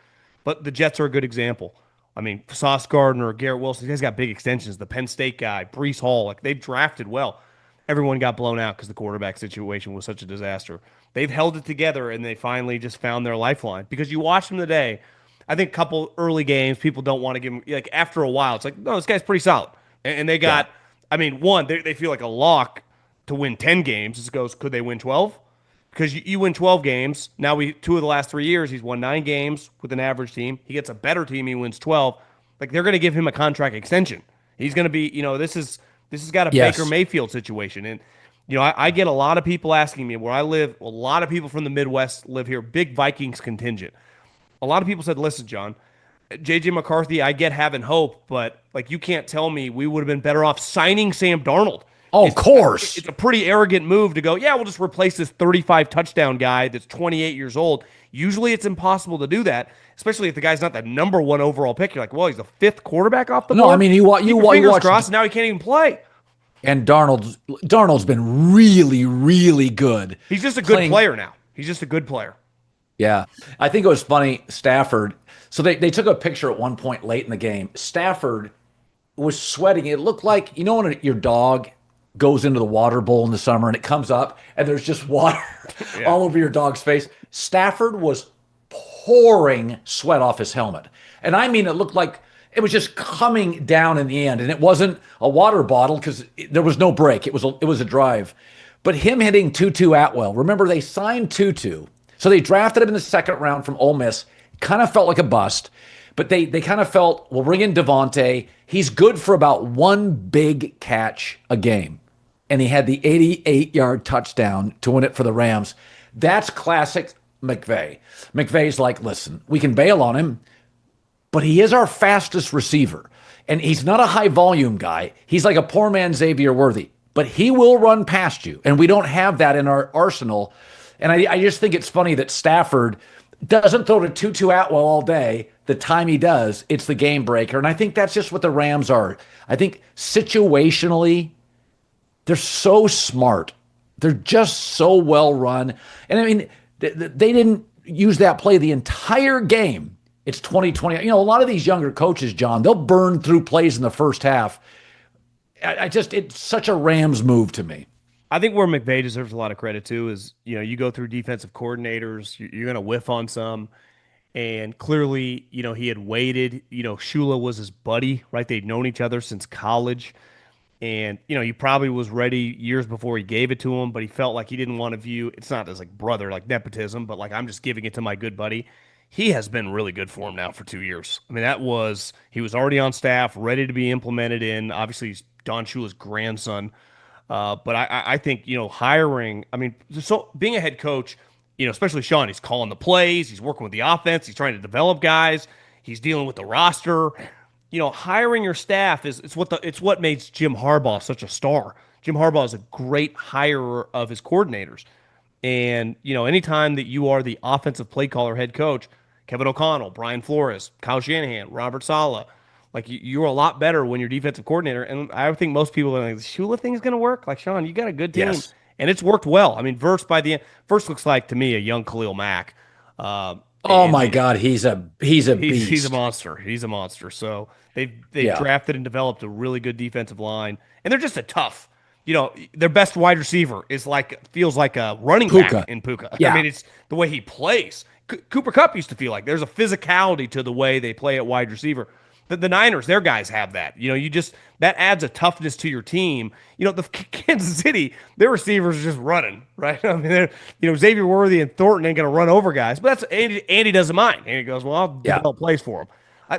But the Jets are a good example. Sauce Gardner, Garrett Wilson, these guys got big extensions. The Penn State guy, Breece Hall, they've drafted well. Everyone got blown out because the quarterback situation was such a disaster. They've held it together, and they finally just found their lifeline. Because you watch them today, I think a couple early games, people don't want to give them, after a while, it's like, no, this guy's pretty solid. And they got, one, they feel like a lock to win 10 games. It goes, could they win 12? Because you win 12 games. Now 2 of the last 3 years, he's won 9 games with an average team. He gets a better team, he wins 12. They're going to give him a contract extension. He's going to be, this has got a Baker Mayfield situation. And, I get a lot of people asking me where I live. A lot of people from the Midwest live here, big Vikings contingent. A lot of people said, listen, John, J.J. McCarthy, I get having hope, but you can't tell me we would have been better off signing Sam Darnold. Oh, of course. It's a pretty arrogant move to go, we'll just replace this 35 touchdown guy that's 28 years old. Usually it's impossible to do that, especially if the guy's not the number 1 overall pick. You're like, well, he's the 5th quarterback off the board. No, you fingers crossed, now he can't even play. And Darnold's been really, really good. He's just a good player now. He's just a good player. Yeah. I think it was funny, Stafford. So they took a picture at one point late in the game. Stafford was sweating. It looked like, when your dog goes into the water bowl in the summer and it comes up and there's just water all over your dog's face. Stafford was pouring sweat off his helmet. And it looked like it was just coming down in the end. And it wasn't a water bottle because there was no break. It was a drive. But him hitting Tutu Atwell, remember they signed Tutu. So they drafted him in the second round from Ole Miss. Kind of felt like a bust. But they kind of felt, we'll bring in Devontae. He's good for about one big catch a game. And he had the 88-yard touchdown to win it for the Rams. That's classic McVay. McVay's like, listen, we can bail on him, but he is our fastest receiver. And he's not a high-volume guy. He's like a poor man Xavier Worthy. But he will run past you. And we don't have that in our arsenal. And I just think it's funny that Stafford doesn't throw to Tutu Atwell all day. The time he does, it's the game breaker. And I think that's just what the Rams are. I think situationally, they're so smart. They're just so well run. And I mean, they didn't use that play the entire game. It's 2020. You know, a lot of these younger coaches, John, they'll burn through plays in the first half. It's such a Rams move to me. I think where McVay deserves a lot of credit too is, you know, you go through defensive coordinators, you're going to whiff on some. And clearly, you know, he had waited. You know, Shula was his buddy, right? They'd known each other since college. And, you know, he probably was ready years before he gave it to him, but he felt like he didn't want to view, it's not as like brother, like nepotism, but like I'm just giving it to my good buddy. He has been really good for him now for 2 years. I mean, he was already on staff, ready to be implemented in. Obviously, he's Don Shula's grandson. But I think, you know, hiring, I mean, so being a head coach, you know, especially Sean, he's calling the plays, he's working with the offense, he's trying to develop guys, he's dealing with the roster. You know, hiring your staff it's what makes Jim Harbaugh such a star. Jim Harbaugh is a great hirer of his coordinators. And, you know, anytime that you are the offensive play caller head coach, Kevin O'Connell, Brian Flores, Kyle Shanahan, Robert Saleh, like you're a lot better when you're defensive coordinator. And I think most people are like, the Shula thing is going to work. Like, Sean, you got a good team. Yes. And it's worked well. I mean, Verse by the end, Verse looks like to me a young Khalil Mack. Oh my God, he's a beast. He's a monster. He's a monster. So they've drafted and developed a really good defensive line, and they're just a tough. You know, their best wide receiver feels like a running back in Puka. Yeah. I mean, it's the way he plays. Cooper Kupp used to feel like there's a physicality to the way they play at wide receiver. The Niners, their guys have that. You know, that adds a toughness to your team. You know, the Kansas City, their receivers are just running, right? I mean, Xavier Worthy and Thornton ain't going to run over guys, but that's Andy doesn't mind. Andy goes, well, I'll develop plays for him.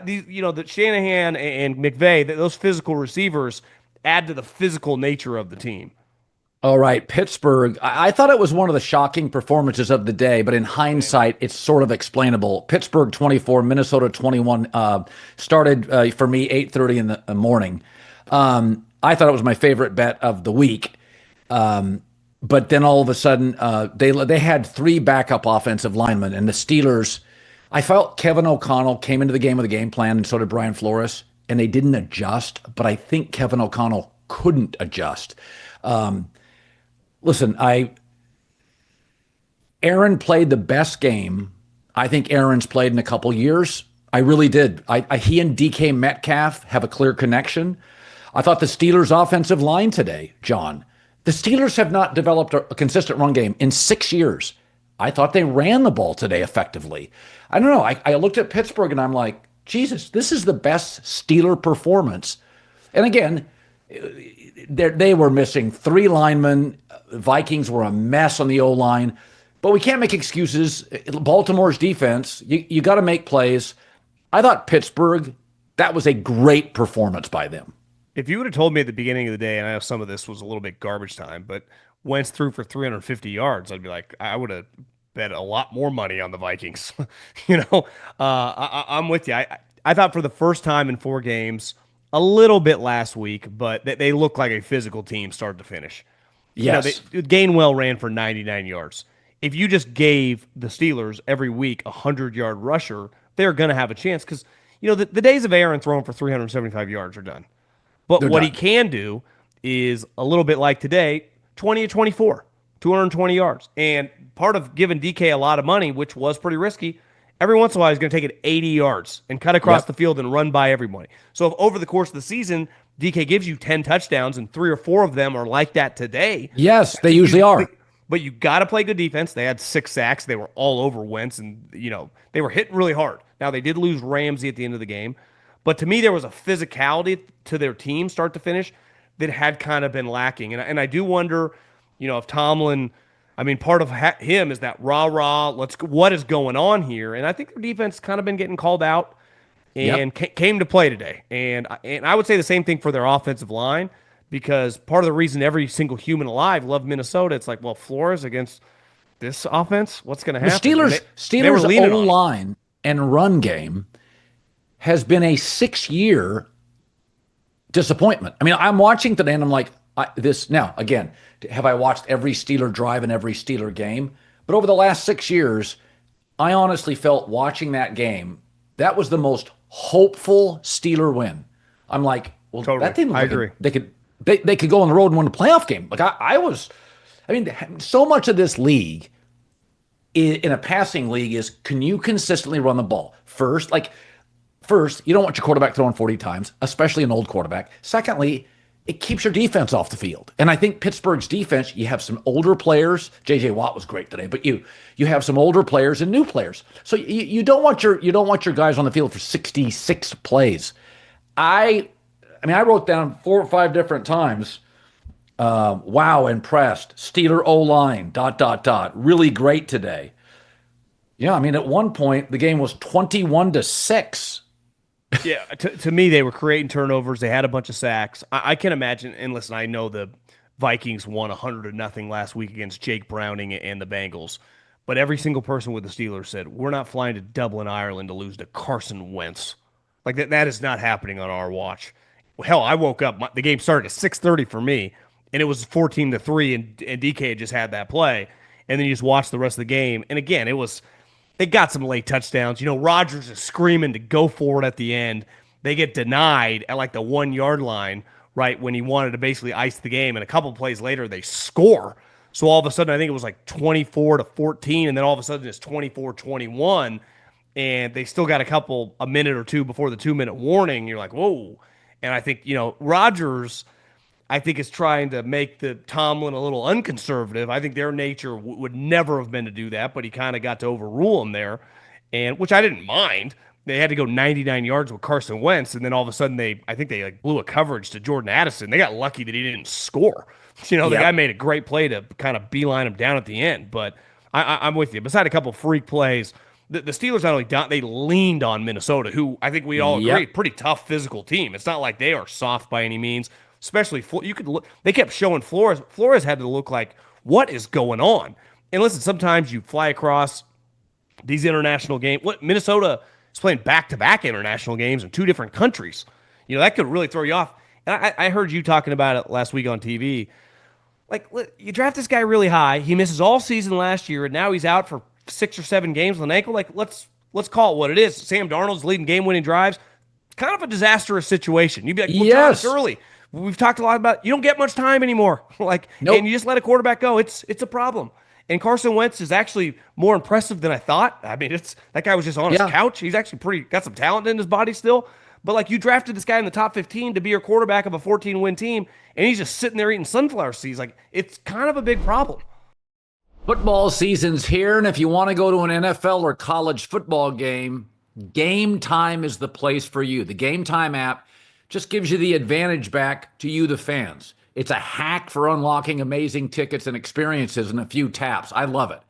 The Shanahan and McVay, those physical receivers add to the physical nature of the team. All right, Pittsburgh. I thought it was one of the shocking performances of the day, but in hindsight, it's sort of explainable. Pittsburgh 24, Minnesota 21. Started for me 8:30 in the morning. I thought it was my favorite bet of the week, but then all of a sudden they had three backup offensive linemen, and the Steelers. I felt Kevin O'Connell came into the game with a game plan, and so did Brian Flores, and they didn't adjust. But I think Kevin O'Connell couldn't adjust. Listen, Aaron played the best game I think Aaron's played in a couple years. I really did. He and DK Metcalf have a clear connection. I thought the Steelers' offensive line today, John, the Steelers have not developed a consistent run game in 6 years. I thought they ran the ball today effectively. I don't know. I looked at Pittsburgh and I'm like, Jesus, this is the best Steeler performance. And again, they were missing three linemen. Vikings were a mess on the O-line. But we can't make excuses. Baltimore's defense, you got to make plays. I thought Pittsburgh, that was a great performance by them. If you would have told me at the beginning of the day, and I know some of this was a little bit garbage time, but Wentz threw for 350 yards, I'd be like, I would have bet a lot more money on the Vikings. I'm with you. I thought for the first time in 4 games, a little bit last week, but they look like a physical team start to finish. Yes. Gainwell ran for 99 yards. If you just gave the Steelers every week a 100-yard rusher, they're going to have a chance because, the days of Aaron throwing for 375 yards are done. But what he can do is a little bit like today, 20 to 24, 220 yards. And part of giving DK a lot of money, which was pretty risky, every once in a while he's going to take it 80 yards and cut across the field and run by everybody. So if over the course of the season, DK gives you 10 touchdowns and 3 or 4 of them are like that today. Yes, they usually are. But you got to play good defense. They had 6 sacks. They were all over Wentz, and they were hitting really hard. Now they did lose Ramsey at the end of the game, but to me there was a physicality to their team start to finish that had kind of been lacking. And I do wonder, if Tomlin, part of him is that rah-rah, what is going on here? And I think their defense kind of been getting called out. and came to play today. And I would say the same thing for their offensive line, because part of the reason every single human alive loved Minnesota, it's like, well, Flores against this offense, what's going to The happen? Steelers' O-line and run game has been a 6-year disappointment. I mean, I'm watching today and I'm like, now, again, have I watched every Steeler drive and every Steeler game? But over the last 6 years, I honestly felt watching that game, that was the most hopeful Steeler win. I'm like, well, totally. that didn't look I agree. They could go on the road and win a playoff game. Like I mean, so much of this league in a passing league is, can you consistently run the ball? First, you don't want your quarterback throwing 40 times, especially an old quarterback. Secondly, it keeps your defense off the field. And I think Pittsburgh's defense, you have some older players. J.J. Watt was great today, but you have some older players and new players. So you don't want your guys on the field for 66 plays. I wrote down 4 or 5 different times. Wow, impressed. Steeler O-line, ... Really great today. Yeah, I mean, at one point, the game was 21-6. Yeah, to me, they were creating turnovers. They had a bunch of sacks. I can imagine, and listen, I know the Vikings won 100-0 last week against Jake Browning and the Bengals, but every single person with the Steelers said, we're not flying to Dublin, Ireland to lose to Carson Wentz. Like, that is not happening on our watch. Hell, I woke up, the game started at 6:30 for me, and it was 14-3, and DK had just had that play, and then you just watch the rest of the game. And again, they got some late touchdowns. You know, Rodgers is screaming to go for it at the end. They get denied at like the 1-yard line, right, when he wanted to basically ice the game. And a couple plays later, they score. So all of a sudden, I think it was like 24-14, and then all of a sudden it's 24-21, and they still got a minute or two before the 2-minute warning. You're like, whoa. And I think, Rodgers, I think, is trying to make the Tomlin a little unconservative. I think their nature would never have been to do that, but he kind of got to overrule him there, and which I didn't mind. They had to go 99 yards with Carson Wentz, and then all of a sudden I think they blew a coverage to Jordan Addison. They got lucky that he didn't score. The guy made a great play to kind of beeline him down at the end. But I'm with you. Besides a couple freak plays, the Steelers not only they leaned on Minnesota, who I think we all agree, pretty tough physical team. It's not like they are soft by any means. Especially, they kept showing Flores. Flores had to look like, what is going on? And listen, sometimes you fly across these international games. Minnesota is playing back-to-back international games in 2 different countries. That could really throw you off. And I heard you talking about it last week on TV. Like, you draft this guy really high. He misses all season last year, and now he's out for 6 or 7 games with an ankle. Like, let's call it what it is. Sam Darnold's leading game-winning drives. It's kind of a disastrous situation. You'd be like, well, yes, John, it's early. We've talked a lot about you don't get much time anymore. Nope. And you just let a quarterback go. It's a problem. And Carson Wentz is actually more impressive than I thought. I mean, that guy was just on his couch. He's actually got some talent in his body still. But you drafted this guy in the top 15 to be your quarterback of a 14-win team, and he's just sitting there eating sunflower seeds. It's kind of a big problem. Football season's here, and if you want to go to an NFL or college football game, Game Time is the place for you. The Game Time app just gives you the advantage back to you, the fans. It's a hack for unlocking amazing tickets and experiences in a few taps. I love it.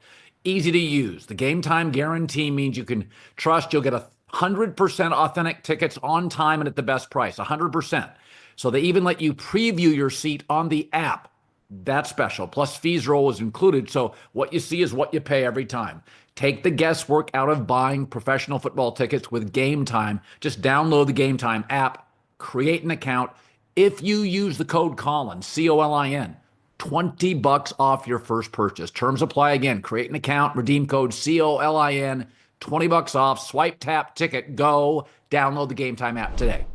Easy to use. The Game Time guarantee means you can trust you'll get 100% authentic tickets on time and at the best price, 100%. So they even let you preview your seat on the app. That's special. Plus, fees are always included, so what you see is what you pay every time. Take the guesswork out of buying professional football tickets with Game Time. Just download the Game Time app. Create an account. If you use the code Colin, COLIN, $20 off your first purchase. Terms apply again. Create an account, redeem code COLIN, $20 off. Swipe, tap, ticket, go. Download the Game Time app today.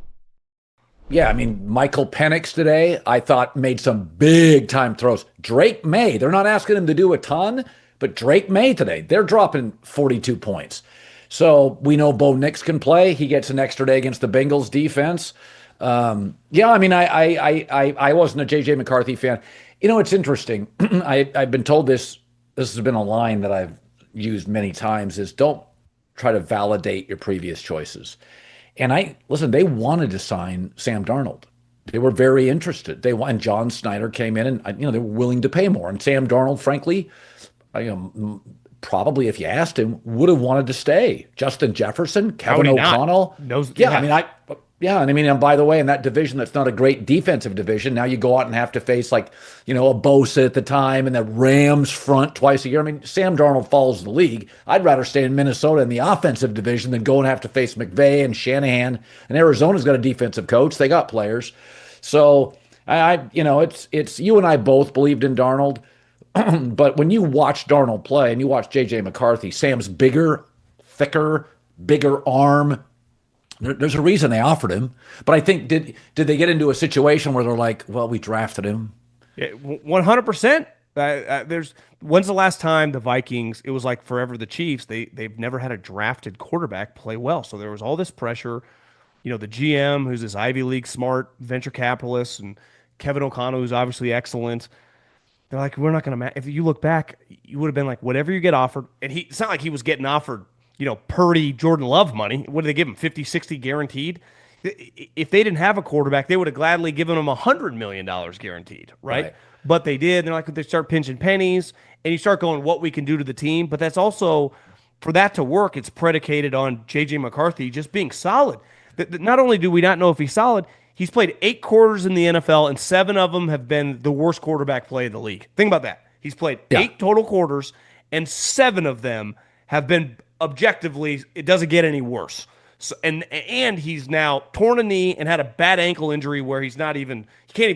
Yeah, I mean, Michael Penix today, I thought made some big time throws. Drake May, they're not asking him to do a ton, but Drake May today, they're dropping 42 points. So we know Bo Nix can play. He gets an extra day against the Bengals defense. I mean, I wasn't a J.J. McCarthy fan. It's interesting. I've been told this has been a line that I've used many times, is don't try to validate your previous choices. And they wanted to sign Sam Darnold. They were very interested. And John Snyder came in and, they were willing to pay more. And Sam Darnold, frankly, probably, if you asked him, would have wanted to stay. Justin Jefferson, Kevin would he not? O'Connell. Yeah. And by the way, in that division, that's not a great defensive division. Now you go out and have to face a Bosa at the time and the Rams front twice a year. I mean, Sam Darnold follows the league. I'd rather stay in Minnesota in the offensive division than go and have to face McVay and Shanahan. And Arizona's got a defensive coach. They got players. So it's you and I both believed in Darnold. But when you watch Darnold play and you watch J.J. McCarthy, Sam's bigger, thicker, bigger arm. There's a reason they offered him. But I think, did they get into a situation where they're like, well, we drafted him? Yeah, 100%. When's the last time the Vikings, it was like forever the Chiefs, they've never had a drafted quarterback play well. So there was all this pressure. The GM, who's this Ivy League smart venture capitalist, and Kevin O'Connell, who's obviously excellent. They're like, we're not going to if you look back, you would have been like, whatever you get offered. And it's not like he was getting offered, Purdy, Jordan Love money. What did they give him? 50, 60 guaranteed? If they didn't have a quarterback, they would have gladly given him $100 million guaranteed, right? But they did. They're like, they start pinching pennies, and you start going, what we can do to the team. But that's also, for that to work, it's predicated on J.J. McCarthy just being solid. Not only do we not know if he's solid, he's played 8 quarters in the NFL, and 7 of them have been the worst quarterback play in the league. Think about that. He's played 8 total quarters, and 7 of them have been objectively, it doesn't get any worse. So, and he's now torn a knee and had a bad ankle injury where he can't even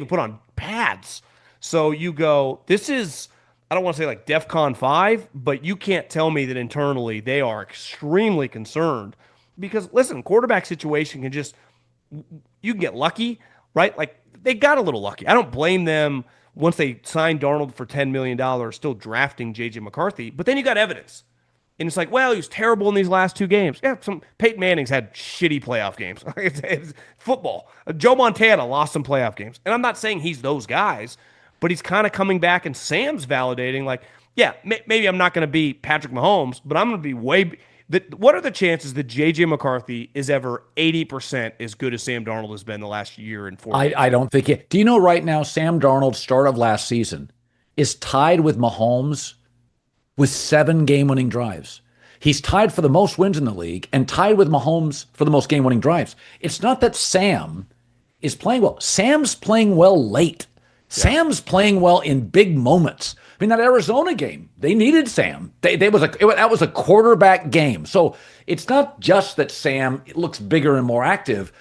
put on pads. So you go, this is, I don't want to say like DEFCON 5, but you can't tell me that internally they are extremely concerned because, listen, quarterback situation you can get lucky, right? Like, they got a little lucky. I don't blame them once they signed Darnold for $10 million, still drafting J.J. McCarthy. But then you got evidence. And it's like, well, he was terrible in these last 2 games. Yeah, Peyton Manning's had shitty playoff games. It's football. Joe Montana lost some playoff games. And I'm not saying he's those guys, but he's kind of coming back, and Sam's validating, like, yeah, maybe I'm not going to be Patrick Mahomes, but I'm going to be what are the chances that J.J. McCarthy is ever 80% as good as Sam Darnold has been the last year and 4 years? I don't think it. Do you know right now, Sam Darnold's start of last season is tied with Mahomes with 7 game-winning drives. He's tied for the most wins in the league and tied with Mahomes for the most game-winning drives. It's not that Sam is playing well. Sam's playing well late. Yeah. Sam's playing well in big moments. I mean, that Arizona game, they needed Sam. That was a quarterback game. So it's not just that Sam looks bigger and more active.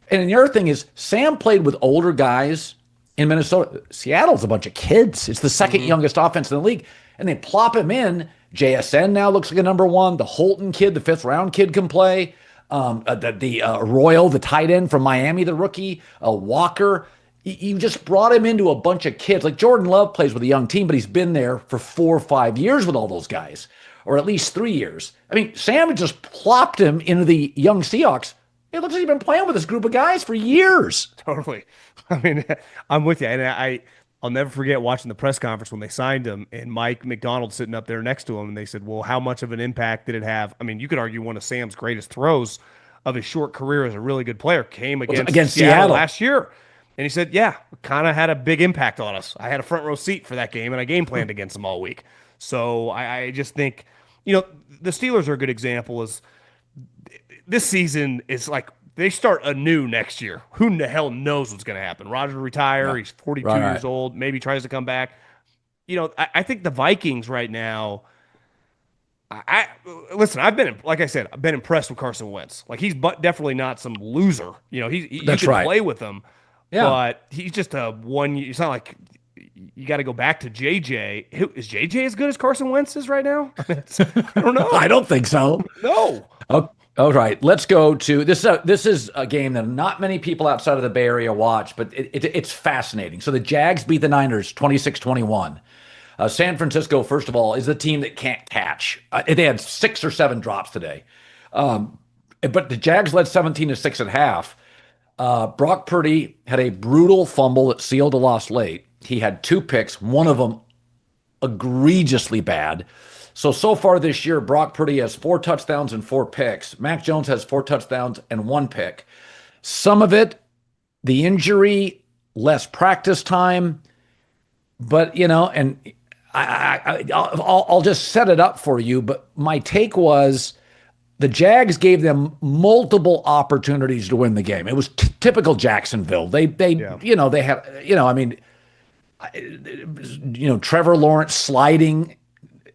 And the other thing is, Sam played with older guys in Minnesota. Seattle's a bunch of kids. It's the second youngest offense in the league. And they plop him in. JSN now looks like a number 1. The Holton kid, the 5th-round kid, can play. Royal, the tight end from Miami, the rookie. Walker. You just brought him into a bunch of kids. Like, Jordan Love plays with a young team, but he's been there for 4 or 5 years with all those guys, or at least 3 years. I mean, Sam just plopped him into the young Seahawks. It looks like he's been playing with this group of guys for years. Totally. I mean, I'm with you. And I'll never forget watching the press conference when they signed him, and Mike McDonald sitting up there next to him, and they said, well, how much of an impact did it have? I mean, you could argue one of Sam's greatest throws of his short career as a really good player came against Seattle last year. And he said, yeah, kind of had a big impact on us. I had a front row seat for that game, and I game planned against them all week. So I just think, the Steelers are a good example. Is this season is like they start anew next year. Who in the hell knows what's going to happen? Rodgers retire. Yeah. He's 42 years old. Maybe tries to come back. I think the Vikings right now, listen, I've been impressed with Carson Wentz. Like, he's definitely not some loser. You can play with him. Yeah. But he's just a 1 year. It's not like you got to go back to JJ. Is JJ as good as Carson Wentz is right now? I don't know. I don't think so. No. All right. Let's go to this. This is a game that not many people outside of the Bay Area watch, but it's fascinating. So the Jags beat the Niners 26-21. San Francisco, first of all, is the team that can't catch. They had 6 or 7 drops today. But the Jags led 17-6 at half. Brock Purdy had a brutal fumble that sealed a loss late. He had 2 picks, one of them egregiously bad. So far this year, Brock Purdy has 4 touchdowns and 4 picks. Mac Jones has 4 touchdowns and 1 pick. Some of it, the injury, less practice time. But, and I'll just set it up for you. But my take was the Jags gave them multiple opportunities to win the game. It was typical Jacksonville. They they had Trevor Lawrence sliding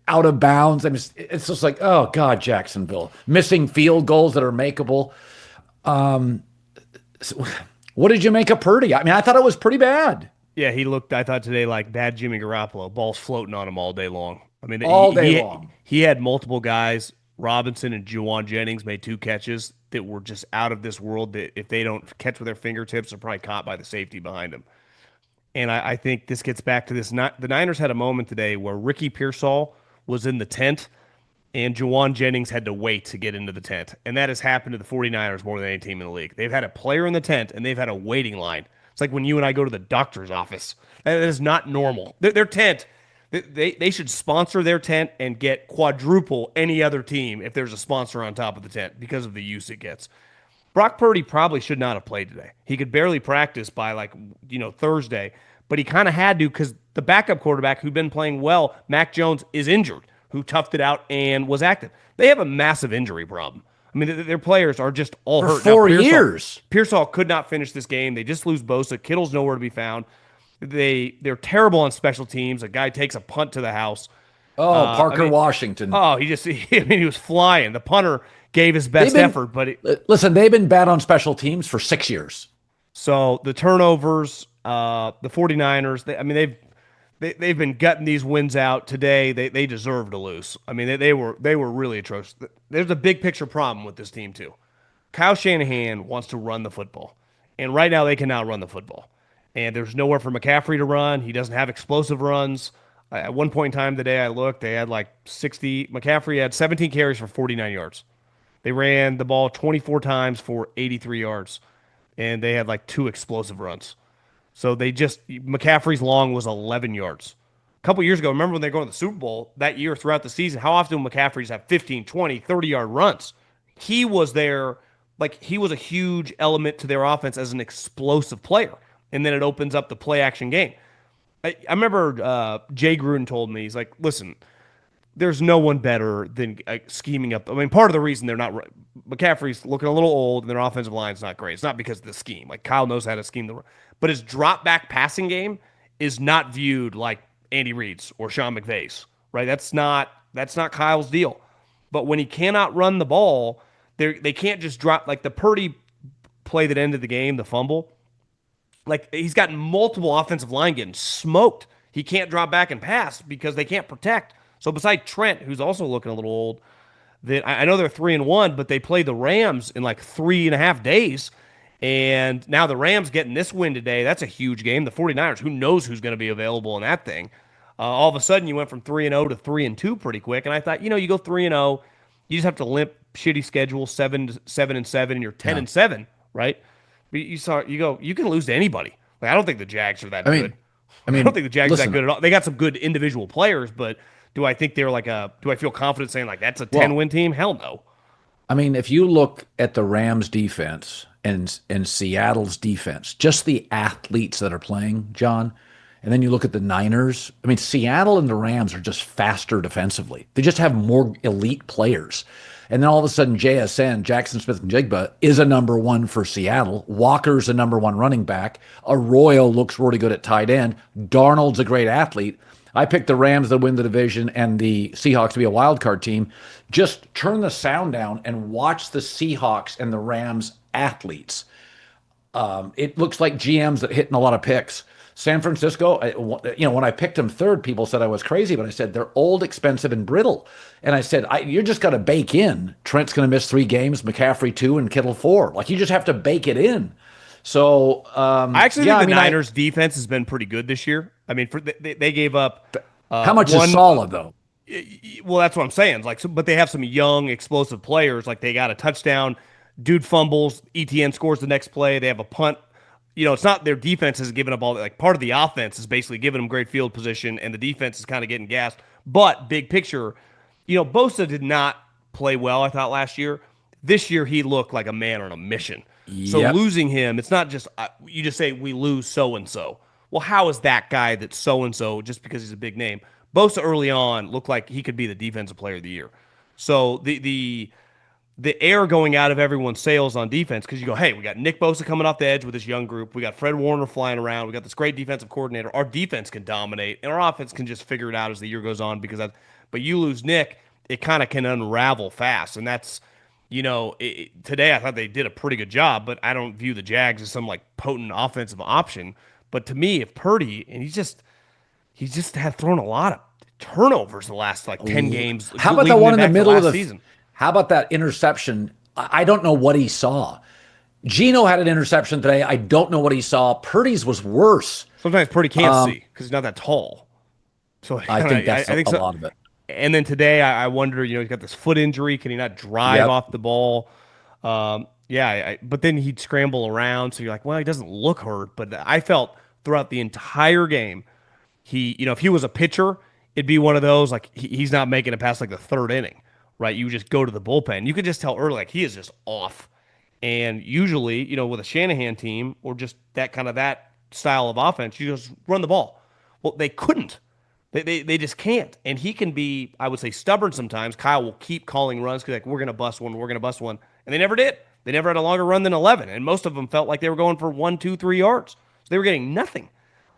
out of bounds. I mean, it's just like, oh God, Jacksonville missing field goals that are makeable. What did you make of Purdy? I mean, I thought it was pretty bad. Yeah, he looked, I thought today, like bad Jimmy Garoppolo. Balls floating on him all day long. I mean, all day long. He had multiple guys. Robinson and Juwan Jennings made 2 catches that were just out of this world, that if they don't catch with their fingertips, are probably caught by the safety behind them. And I think this gets back to this. The Niners had a moment today where Ricky Pearsall was in the tent and Juwan Jennings had to wait to get into the tent. And that has happened to the 49ers more than any team in the league. They've had a player in the tent and they've had a waiting line. It's like when you and I go to the doctor's office. That is not normal. Their tent, they should sponsor their tent and get quadruple any other team if there's a sponsor on top of the tent because of the use it gets. Brock Purdy probably should not have played today. He could barely practice by Thursday, but he kind of had to because the backup quarterback who'd been playing well, Mac Jones, is injured, who toughed it out and was active. They have a massive injury problem. I mean, their players are just all hurt. For 4 years. Pearsall could not finish this game. They just lose Bosa. Kittle's nowhere to be found. They're terrible on special teams. A guy takes a punt to the house. Parker Washington. He was flying. The punter gave his best effort, but listen, they've been bad on special teams for 6 years. So the turnovers, the 49ers, they've been gutting these wins out today. They deserve to lose. I mean, they were really atrocious. There's a big picture problem with this team too. Kyle Shanahan wants to run the football, and right now they cannot run the football. And there's nowhere for McCaffrey to run. He doesn't have explosive runs. At one point in time today, I looked, they had like 60. McCaffrey had 17 carries for 49 yards. They ran the ball 24 times for 83 yards, and they had like 2 explosive runs. So McCaffrey's long was 11 yards. A couple years ago, remember when they were going to the Super Bowl that year throughout the season, how often would McCaffrey just have 15, 20, 30-yard runs? He was there, he was a huge element to their offense as an explosive player. And then it opens up the play-action game. I remember Jay Gruden told me, he's like, listen, there's no one better than scheming up. I mean, part of the reason they're not – McCaffrey's looking a little old and their offensive line's not great. It's not because of the scheme. Like, Kyle knows how to scheme the – but his drop-back passing game is not viewed like Andy Reid's or Sean McVay's, right? That's not Kyle's deal. But when he cannot run the ball, they can't just drop – like the Purdy play that ended the game, the fumble – he's gotten multiple offensive line getting smoked. He can't drop back and pass because they can't protect. So beside Trent, who's also looking a little old, that I know they're 3-1, but they played the Rams in 3.5 days. And now the Rams getting this win today. That's a huge game. The 49ers, who knows who's going to be available in that thing. All of a sudden you went from 3-0 to 3-2 pretty quick. And I thought, you go 3-0, you just have to limp shitty schedule 7-7, and you're 10-7, right? You can lose to anybody. I don't think the Jags are that good. I don't think the Jags are that good at all. They got some good individual players, but do I think they're do I feel confident saying that's a 10-win team? Hell no. I mean, if you look at the Rams defense and Seattle's defense, just the athletes that are playing, John, and then you look at the Niners, I mean, Seattle and the Rams are just faster defensively. They just have more elite players. And then all of a sudden, JSN, Jackson Smith-Njigba, is a number 1 for Seattle. Walker's a number 1 running back. Arroyo looks really good at tight end. Darnold's a great athlete. I picked the Rams to win the division and the Seahawks to be a wild card team. Just turn the sound down and watch the Seahawks and the Rams athletes. It looks like GMs that hitting a lot of picks. San Francisco, when I picked them third, people said I was crazy, but I said they're old, expensive, and brittle. And I said, you're just got to bake in. Trent's going to miss 3 games, McCaffrey 2, and Kittle 4. You just have to bake it in. So I actually think the Niners' defense has been pretty good this year. I mean, they gave up. How much is solid though? Well, that's what I'm saying. But they have some young, explosive players. They got a touchdown, dude fumbles, ETN scores the next play. They have a punt. It's not their defense has given up all that. Part of the offense is basically giving them great field position, and the defense is kind of getting gassed. But big picture, Bosa did not play well, I thought, last year. This year, he looked like a man on a mission. Yep. So losing him, it's not just you just say we lose so-and-so. Well, how is that guy that's so-and-so just because he's a big name? Bosa early on looked like he could be the defensive player of the year. So the air going out of everyone's sails on defense, because you go, hey, we got Nick Bosa coming off the edge with this young group. We got Fred Warner flying around. We got this great defensive coordinator. Our defense can dominate, and our offense can just figure it out as the year goes on. But you lose Nick, it kind of can unravel fast, and that's, today I thought they did a pretty good job, but I don't view the Jags as some like potent offensive option. But to me, if Purdy, and he's just had thrown a lot of turnovers the last like 10 games. How about the one in the middle of the season? How about that interception? I don't know what he saw. Geno had an interception today. I don't know what he saw. Purdy's was worse. Sometimes Purdy can't see because he's not that tall. So I think that's a lot of it. And then today, I wonder, he's got this foot injury. Can he not drive off the ball? But then he'd scramble around. So you're like, well, he doesn't look hurt. But I felt throughout the entire game, if he was a pitcher, it'd be one of those, like, he's not making it past like the third inning, right? You just go to the bullpen. You could just tell early, like, he is just off. And usually, with a Shanahan team or just that style of offense, you just run the ball. Well, they couldn't. They just can't. And he can be, I would say, stubborn sometimes. Kyle will keep calling runs because, like, we're going to bust one. And they never did. They never had a longer run than 11. And most of them felt like they were going for 1, 2, 3 yards. So they were getting nothing.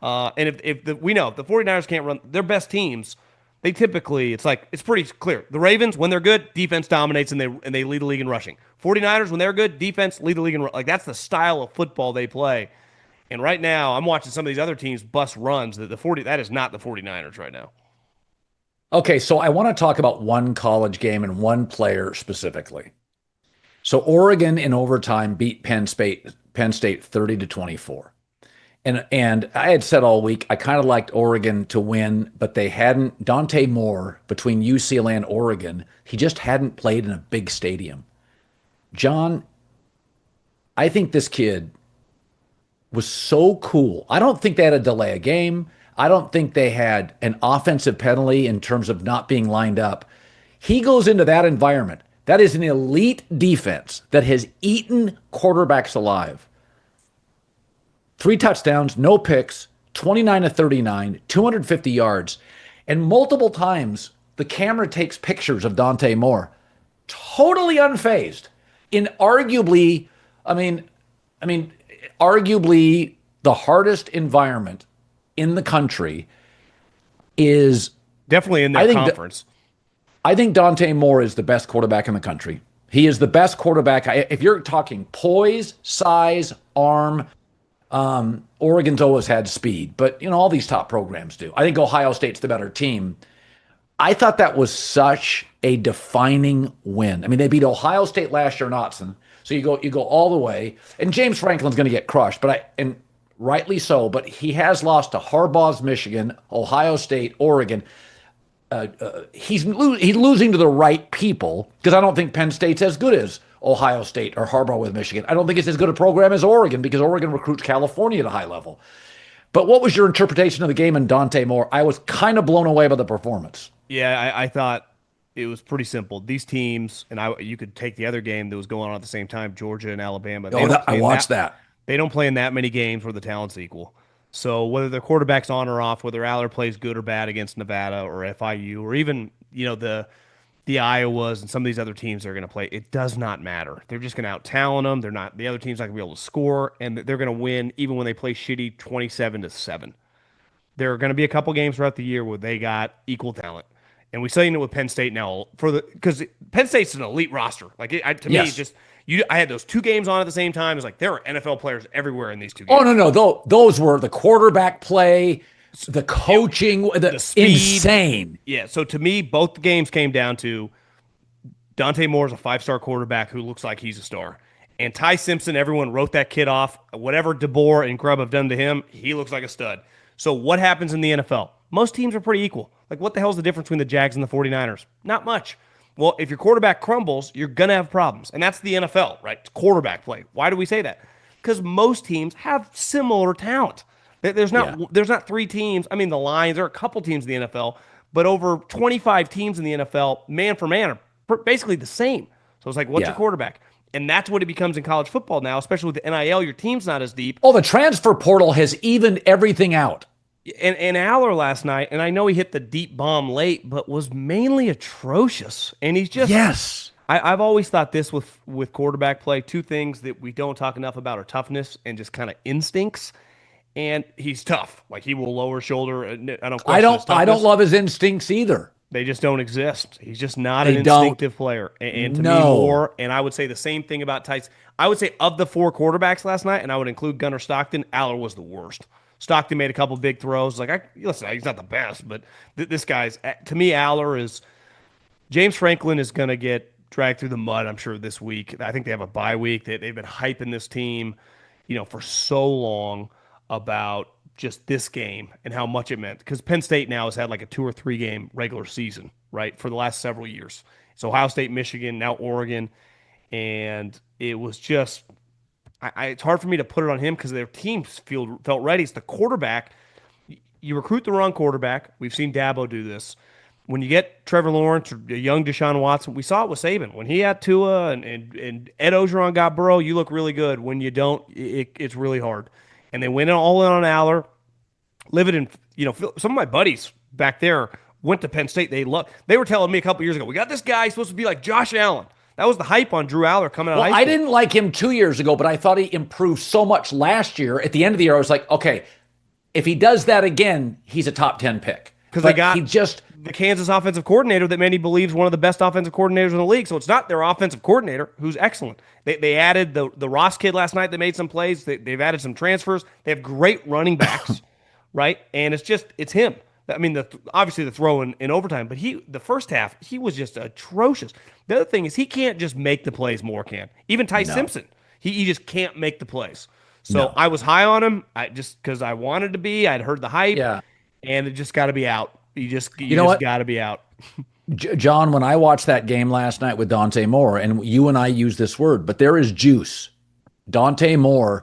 And we know if the 49ers can't run, their best teams, they typically, it's pretty clear. The Ravens, when they're good, defense dominates and they lead the league in rushing. 49ers, when they're good, defense lead the league in rushing. Like, that's the style of football they play. And right now, I'm watching some of these other teams bust runs. That is not the 49ers right now. Okay, so I want to talk about one college game and one player specifically. So Oregon in overtime beat Penn State 30-24. And I had said all week, I kind of liked Oregon to win, but they hadn't. Dante Moore, between UCLA and Oregon, he just hadn't played in a big stadium. John, I think this kid was so cool. I don't think they had to delay a game. I don't think they had an offensive penalty in terms of not being lined up. He goes into that environment. That is an elite defense that has eaten quarterbacks alive. 3 touchdowns, no picks, 29-39, 250 yards. And multiple times, the camera takes pictures of Dante Moore. Totally unfazed. In arguably the hardest environment in the country is definitely in their conference. I think Dante Moore is the best quarterback in the country. He is the best quarterback. If you're talking poise, size, arm, Oregon's always had speed, but all these top programs do. I think Ohio State's the better team. I thought that was such a defining win. I mean, they beat Ohio State last year in Autzen. So you go all the way, and James Franklin's going to get crushed, and rightly so. But he has lost to Harbaugh's Michigan, Ohio State, Oregon. He's losing to the right people, because I don't think Penn State's as good as Ohio State or Harbaugh with Michigan. I don't think it's as good a program as Oregon, because Oregon recruits California at a high level. But what was your interpretation of the game and Dante Moore? I was kind of blown away by the performance. Yeah, I thought it was pretty simple. These teams, and you could take the other game that was going on at the same time, Georgia and Alabama. I watched that. They don't play in that many games where the talent's equal. So whether their quarterback's on or off, whether Aller plays good or bad against Nevada or FIU, or even the Iowas and some of these other teams they're going to play, it does not matter. They're just going to out-talent them. The other team's not going to be able to score, and they're going to win even when they play shitty 27-7. There are going to be a couple games throughout the year where they got equal talent. And we seen it with Penn State now because Penn State's an elite roster. Like me, I had those 2 games on at the same time. It's like there are NFL players everywhere in these 2 games. Oh no, those were the quarterback play, the coaching, the speed. Insane. Yeah. So to me, both games came down to Dante Moore's a 5-star quarterback who looks like he's a star, and Ty Simpson. Everyone wrote that kid off. Whatever DeBoer and Grubb have done to him, he looks like a stud. So what happens in the NFL? Most teams are pretty equal. Like, what the hell is the difference between the Jags and the 49ers? Not much. Well, if your quarterback crumbles, you're going to have problems. And that's the NFL, right? It's quarterback play. Why do we say that? Because most teams have similar talent. There's not 3 teams. I mean, the Lions, there are a couple teams in the NFL, but over 25 teams in the NFL, man for man, are basically the same. So it's like, what's your quarterback? And that's what it becomes in college football now, especially with the NIL. Your team's not as deep. Oh, the transfer portal has evened everything out. And Aller last night, and I know he hit the deep bomb late, but was mainly atrocious. And he's just Yes. I've always thought this with quarterback play, two things that we don't talk enough about are toughness and just kind of instincts. And he's tough. Like he will lower shoulder. I don't question his I don't toughness. love his instincts either. They just don't exist. He's just not They an don't. instinctive player. And to me, No. more, and I would say the same thing about Tice. I would say of the four quarterbacks last night, and I would include Gunnar Stockton, Aller was the worst. Stockton made a couple big throws. Listen, he's not the best, but this guy's, to me, Aller is, James Franklin is going to get dragged through the mud, I'm sure, this week. I think they have a bye week. They've been hyping this team, for so long about just this game and how much it meant. Because Penn State now has had like a 2 or 3 game regular season, right, for the last several years. It's Ohio State, Michigan, now Oregon. And it was just, it's hard for me to put it on him because their teams felt ready. It's the quarterback. You recruit the wrong quarterback. We've seen Dabo do this. When you get Trevor Lawrence or a young Deshaun Watson, we saw it with Saban. When he had Tua and Ed Ogeron got Burrow, you look really good. When you don't, it's really hard. And they went all in on Aller. Living in, some of my buddies back there went to Penn State. They were telling me a couple years ago, we got this guy, he's supposed to be like Josh Allen. That was the hype on Drew Aller coming out of high school. I didn't like him 2 years ago, but I thought he improved so much last year. At the end of the year, I was like, okay, if he does that again, he's a top 10 pick. Because they got the Kansas offensive coordinator that many believes one of the best offensive coordinators in the league. So it's not their offensive coordinator who's excellent. They added the Ross kid last night that made some plays. They've added some transfers. They have great running backs, right? And it's him. I mean, obviously the throw in overtime, but the first half, he was just atrocious. The other thing is he can't just make the plays more, can. Even Ty Simpson, he just can't make the plays. So I was high on him just because I wanted to be. I'd heard the hype, and it just got to be out. You just got to be out. John, when I watched that game last night with Dante Moore, and you and I use this word, but there is juice. Dante Moore,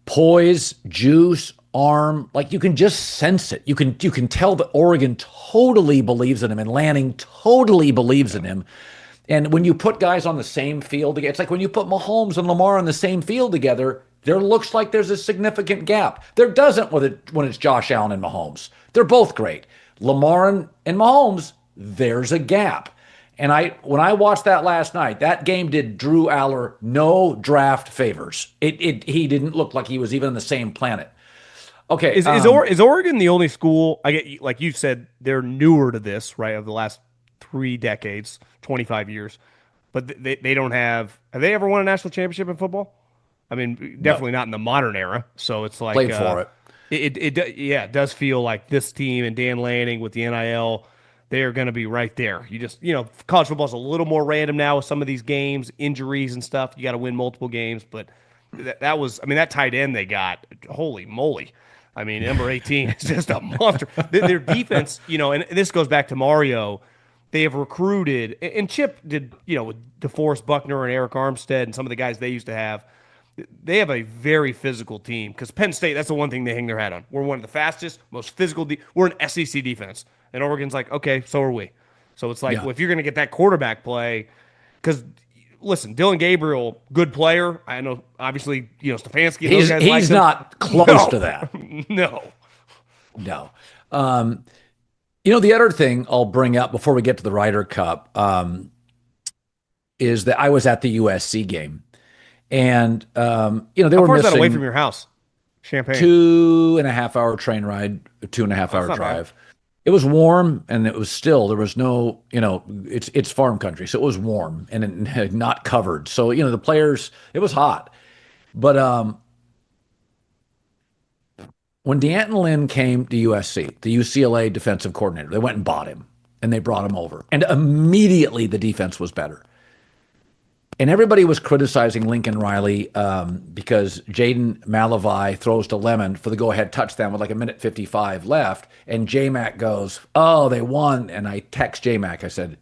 poise, juice, arm, like you can just sense it. You can tell that Oregon totally believes in him, and Lanning totally believes in him. And when you put guys on the same field together, it's like when you put Mahomes and Lamar on the same field together, there looks like there's a significant gap. There doesn't when it's Josh Allen and Mahomes. They're both great. Lamar and Mahomes, there's a gap. And when I watched that last night, that game did Drew Aller no draft favors. He didn't look like he was even on the same planet. Okay, is Oregon the only school? I get, like you said, they're newer to this, right? Of the last 3 decades, 25 years, but they don't have. Have they ever won a national championship in football? I mean, definitely not in the modern era. So it's like played for it. It does feel like this team and Dan Lanning with the NIL, they are going to be right there. You just, college football is a little more random now with some of these games, injuries and stuff. You got to win multiple games, but that was, I mean, that tight end they got, holy moly. I mean, number 18 is just a monster. Their defense, and this goes back to Mario. They have recruited, and Chip did, with DeForest Buckner and Eric Armstead and some of the guys they used to have. They have a very physical team because Penn State, that's the one thing they hang their hat on. We're one of the fastest, most physical. We're an SEC defense. And Oregon's like, okay, so are we. So it's like, well, if you're going to get that quarterback play, because, listen, Dylan Gabriel, good player. I know, obviously, Stefanski. He's not close to that. No. The other thing I'll bring up before we get to the Ryder Cup is that I was at the USC game. And, they were missing. That away from your house? Champaign. 2.5 hour train ride, 2.5 hour drive. Bad. It was warm, and it was still, there was no, it's farm country. So it was warm and not covered. So, the players, it was hot. But when D'Anton Lynn came to USC, the UCLA defensive coordinator, they went and bought him, and they brought him over. And immediately the defense was better. And everybody was criticizing Lincoln Riley because Jaden Malavai throws to Lemon for the go-ahead touchdown with like 1:55 left. And J-Mac goes, oh, they won. And I text J-Mac. I said,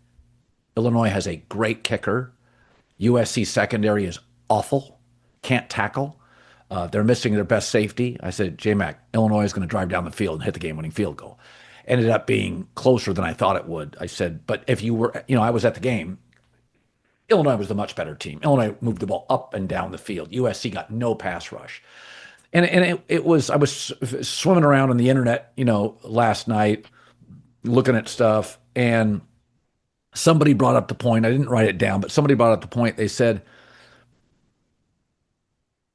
Illinois has a great kicker. USC secondary is awful. Can't tackle. They're missing their best safety. I said, J-Mac, Illinois is going to drive down the field and hit the game-winning field goal. Ended up being closer than I thought it would. I said, but if you were, I was at the game. Illinois was the much better team. Illinois moved the ball up and down the field. USC got no pass rush. it was, I was swimming around on the internet, last night looking at stuff, and somebody brought up the point. I didn't write it down, but somebody brought up the point. They said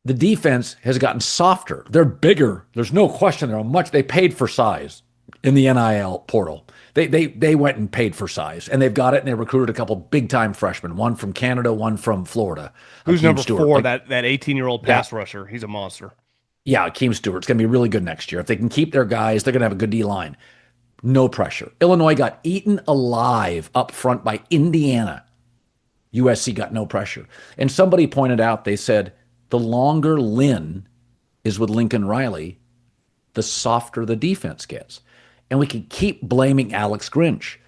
the defense has gotten softer. They're bigger. There's no question. They paid for size in the NIL portal. They went and paid for size, and they've got it, and they recruited a couple big time freshmen, one from Canada, one from Florida. Who's Hakeem number Stewart. 4? That 18-year-old pass rusher. He's a monster. Yeah, Hakeem Stewart's going to be really good next year. If they can keep their guys, they're going to have a good D-line. No pressure. Illinois got eaten alive up front by Indiana. USC got no pressure. And somebody pointed out, they said, the longer Lynn is with Lincoln Riley, the softer the defense gets. And we can keep blaming Alex Grinch.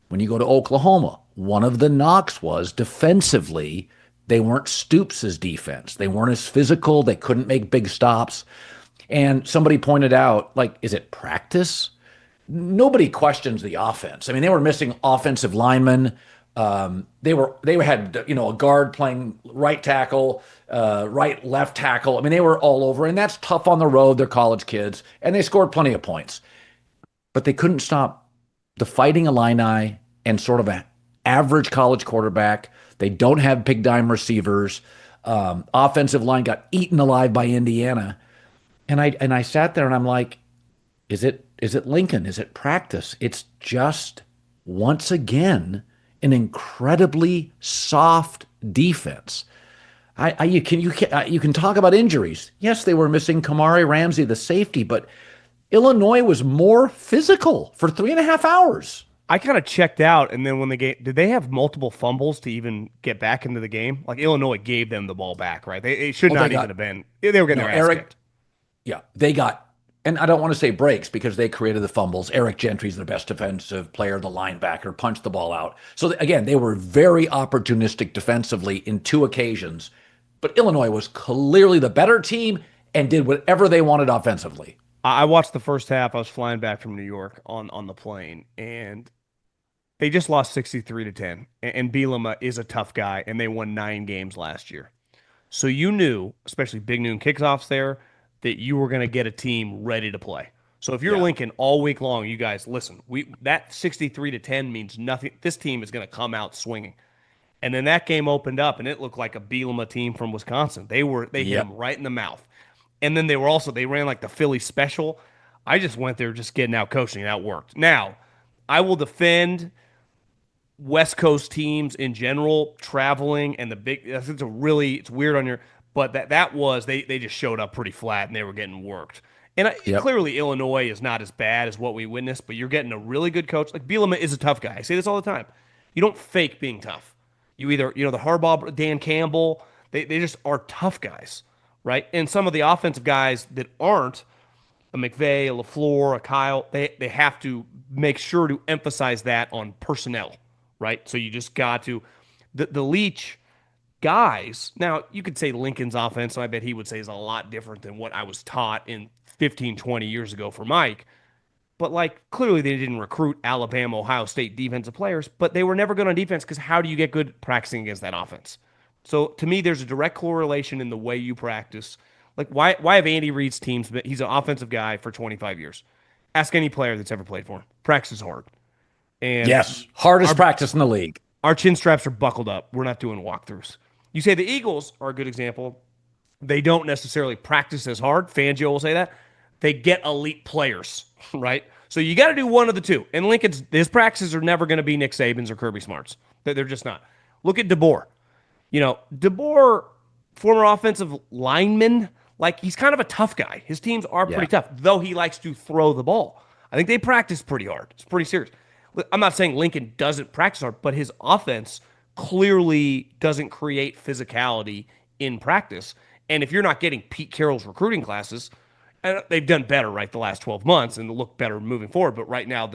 When you go to Oklahoma, one of the knocks was defensively, they weren't Stoops' defense. They weren't as physical. They couldn't make big stops. And somebody pointed out, like, is it practice? Nobody questions the offense. I mean, they were missing offensive linemen. They had a guard playing right tackle, right left tackle. I mean, they were all over, and that's tough on the road. They're college kids, and they scored plenty of points. But they couldn't stop the Fighting Illini and sort of an average college quarterback. They don't have big dime receivers. Offensive line got eaten alive by Indiana. And I sat there and I'm like, is it Lincoln? Is it practice? It's just, once again, an incredibly soft defense. You can talk about injuries. Yes, they were missing Kamari Ramsey, the safety, but Illinois was more physical for 3.5 hours. I kind of checked out, and then when the game, did they have multiple fumbles to even get back into the game? Like, Illinois gave them the ball back, right? They should not even have been. They were getting their ass kicked. Yeah, they got, and I don't want to say breaks because they created the fumbles. Eric Gentry's the best defensive player, the linebacker, punched the ball out. So again, they were very opportunistic defensively in 2 occasions, but Illinois was clearly the better team and did whatever they wanted offensively. I watched the first half. I was flying back from New York on the plane, and they just lost 63-10. And Bielema is a tough guy, and they won 9 games last year. So you knew, especially big noon kickoffs there, that you were going to get a team ready to play. So if you're Lincoln all week long, you guys, listen, that 63-10 means nothing. This team is going to come out swinging. And then that game opened up, and it looked like a Bielema team from Wisconsin. They hit him right in the mouth. And then they ran like the Philly special. I just went there just getting out coaching, and that worked. Now, I will defend West Coast teams in general, traveling, and it's weird on your, but they just showed up pretty flat, and they were getting worked. And clearly Illinois is not as bad as what we witnessed, but you're getting a really good coach. Like, Bielema is a tough guy. I say this all the time. You don't fake being tough. You either, the Harbaugh, Dan Campbell, they just are tough guys. Right? And some of the offensive guys that aren't, a McVay, a LaFleur, a Kyle, they have to make sure to emphasize that on personnel, right? So you just got to, the Leach guys, now you could say Lincoln's offense, and I bet he would say is a lot different than what I was taught in 15, 20 years ago for Mike. But clearly they didn't recruit Alabama, Ohio State defensive players, but they were never good on defense because how do you get good practicing against that offense? So to me, there's a direct correlation in the way you practice. Like, why have Andy Reid's teams, he's an offensive guy for 25 years. Ask any player that's ever played for him. Practice is hard. And yes, hardest practice in the league. Our chin straps are buckled up. We're not doing walkthroughs. You say the Eagles are a good example. They don't necessarily practice as hard. Fangio will say that. They get elite players, right? So you got to do one of the two. And his practices are never going to be Nick Saban's or Kirby Smart's. They're just not. Look at DeBoer. DeBoer, former offensive lineman, he's kind of a tough guy. His teams are pretty tough, though he likes to throw the ball. I think they practice pretty hard. It's pretty serious. I'm not saying Lincoln doesn't practice hard, but his offense clearly doesn't create physicality in practice. And if you're not getting Pete Carroll's recruiting classes, and they've done better, right, the last 12 months and look better moving forward. But right now,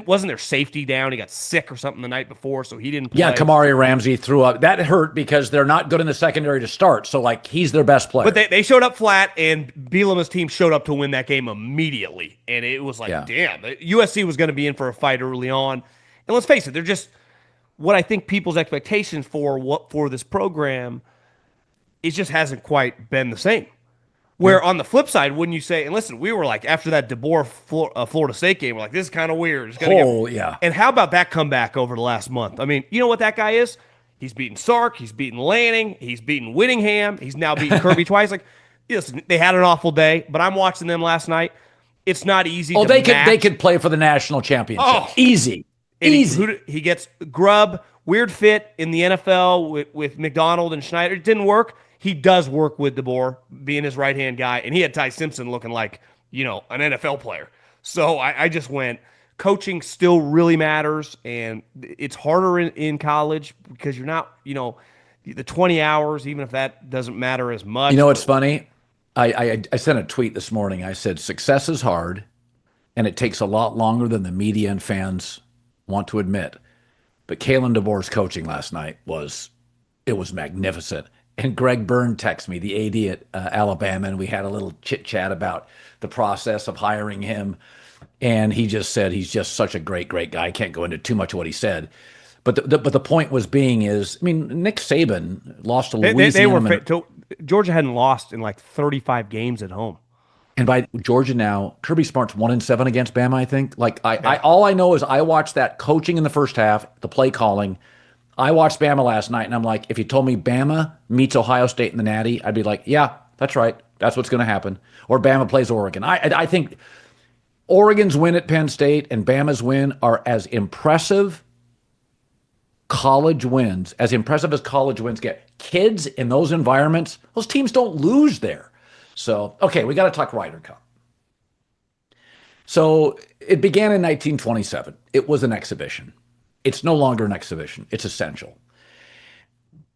wasn't their safety down? He got sick or something the night before, so he didn't play. Yeah, Kamari Ramsey threw up. That hurt because they're not good in the secondary to start. So, he's their best player. But they showed up flat, and Bielema's team showed up to win that game immediately. And it was damn, USC was going to be in for a fight early on. And let's face it, they're just what I think people's expectations for this program, it just hasn't quite been the same. Where on the flip side, wouldn't you say, and listen, we were like, after that DeBoer Florida State game, we're like, this is kind of weird. Yeah. And how about that comeback over the last month? I mean, you know what that guy is? He's beaten Sark. He's beaten Lanning. He's beaten Whittingham. He's now beaten Kirby twice. Like, listen, they had an awful day, but I'm watching them last night. It's not easy to match. They could play for the national championship. Oh. Easy. And Easy. He gets Grubb, weird fit in the NFL with McDonald and Schneider. It didn't work. He does work with DeBoer, being his right-hand guy, and he had Ty Simpson looking like, an NFL player. So I just went, coaching still really matters, and it's harder in college because you're not, the 20 hours, even if that doesn't matter as much. You know what's funny? I sent a tweet this morning. I said, success is hard, and it takes a lot longer than the media and fans want to admit. But Kalen DeBoer's coaching last night was magnificent. And Greg Byrne texted me, the AD at Alabama, and we had a little chit-chat about the process of hiring him. And he just said he's just such a great, great guy. I can't go into too much of what he said. But the point was Nick Saban lost to Louisiana. Georgia hadn't lost in like 35 games at home. And by Georgia now, Kirby Smart's 1-7 against Bama, I think. All I know is I watched that coaching in the first half, the play calling. I watched Bama last night, and I'm like, if you told me Bama meets Ohio State in the Natty, I'd be like, yeah, that's right. That's what's going to happen. Or Bama plays Oregon. I think Oregon's win at Penn State and Bama's win are as impressive college wins as college wins get. Kids in those environments, those teams don't lose there. So, okay, we got to talk Ryder Cup. So it began in 1927. It was an exhibition. It's no longer an exhibition. It's essential.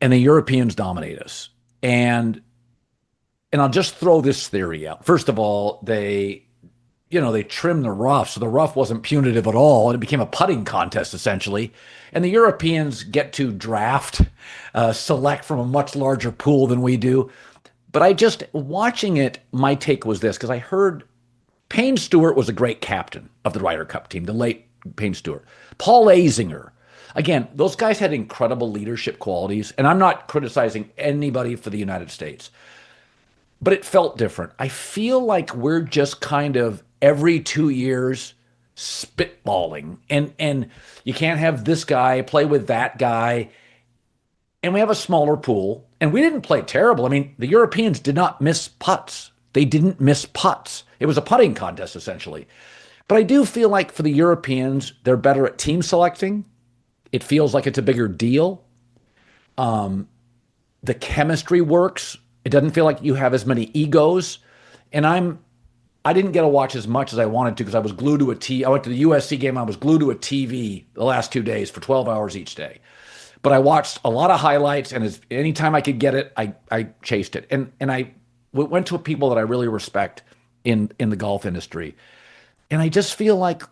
And the Europeans dominate us. And I'll just throw this theory out. First of all, they trimmed the rough, so the rough wasn't punitive at all, and it became a putting contest, essentially. And the Europeans get to select from a much larger pool than we do. But watching it, my take was this, because I heard Payne Stewart was a great captain of the Ryder Cup team, the late Payne Stewart. Paul Azinger. Again, those guys had incredible leadership qualities, and I'm not criticizing anybody for the United States, but it felt different. I feel like we're just kind of every 2 years spitballing, and you can't have this guy play with that guy, and we have a smaller pool, and we didn't play terrible. I mean, the Europeans did not miss putts. They didn't miss putts. It was a putting contest, essentially. But I do feel like for the Europeans, they're better at team selecting. It feels like it's a bigger deal. The chemistry works. It doesn't feel like you have as many egos. And I didn't get to watch as much as I wanted to because I was glued to a TV. I went to the USC game. I was glued to a TV the last 2 days for 12 hours each day. But I watched a lot of highlights, and anytime I could get it, I chased it. And I went to people that I really respect in the golf industry. And I just feel like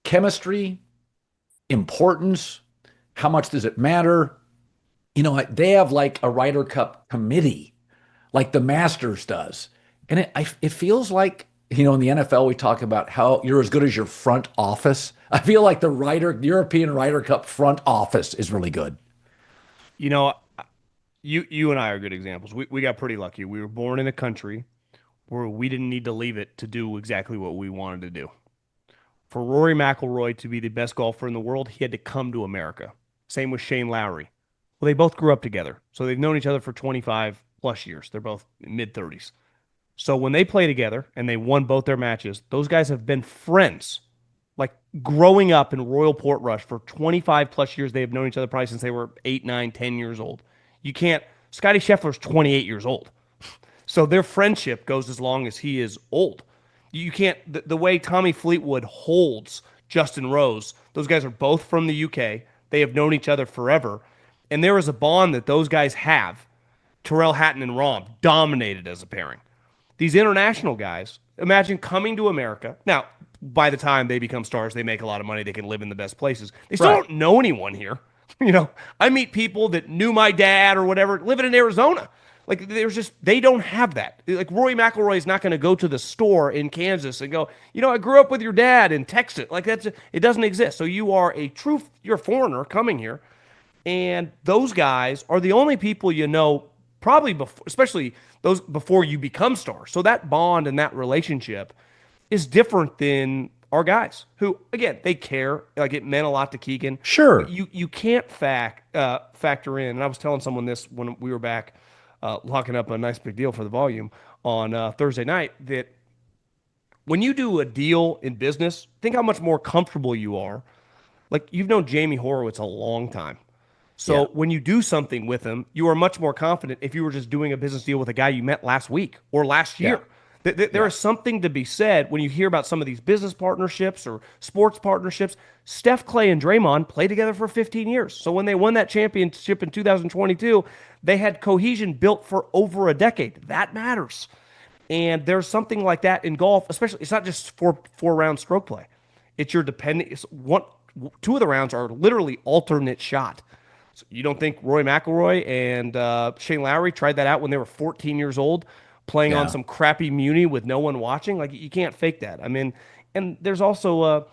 chemistry, importance, how much does it matter? They have like a Ryder Cup committee, like the Masters does. And it feels like, in the NFL, we talk about how you're as good as your front office. I feel like the European Ryder Cup front office is really good. You and I are good examples. We got pretty lucky. We were born in a country where we didn't need to leave it to do exactly what we wanted to do. For Rory McIlroy to be the best golfer in the world, he had to come to America. Same with Shane Lowry. Well, they both grew up together, so they've known each other for 25 plus years. They're both mid-30s. So when they play together and they won both their matches, those guys have been friends. Like growing up in Royal Portrush for 25 plus years, they have known each other probably since they were 8, 9, 10 years old. Scotty Scheffler's 28 years old. So their friendship goes as long as he is old. You can't, the way Tommy Fleetwood holds Justin Rose, those guys are both from the UK. They have known each other forever. And there is a bond that those guys have. Tyrrell Hatton and Rahm dominated as a pairing. These international guys, imagine coming to America. Now, by the time they become stars, they make a lot of money. They can live in the best places. They still don't know anyone here. I meet people that knew my dad or whatever living in Arizona. Like, they don't have that. Like, Rory McIlroy is not going to go to the store in Kansas and go, I grew up with your dad and text it. Like, it doesn't exist. So you're a foreigner coming here. And those guys are the only people probably before, especially those before you become stars. So that bond and that relationship is different than our guys who, again, they care. Like it meant a lot to Keegan. But Sure. you can't factor in. And I was telling someone this when we were back locking up a nice big deal for the volume on Thursday night, that when you do a deal in business, think how much more comfortable you are. Like you've known Jamie Horowitz a long time. Yeah. So when you do something with him, you are much more confident if you were just doing a business deal with a guy you met last week or last Yeah. year. There is something to be said when you hear about some of these business partnerships or sports partnerships. Steph, Clay, and Draymond played together for 15 years. So when they won that championship in 2022, they had cohesion built for over a decade. That matters. And there's something like that in golf, especially. It's not just four round stroke play. It's your dependent. Two of the rounds are literally alternate shot. So you don't think Rory McIlroy and Shane Lowry tried that out when they were 14 years old, playing on Yeah. some crappy Muni with no one watching? Like you can't fake that. I mean, and there's also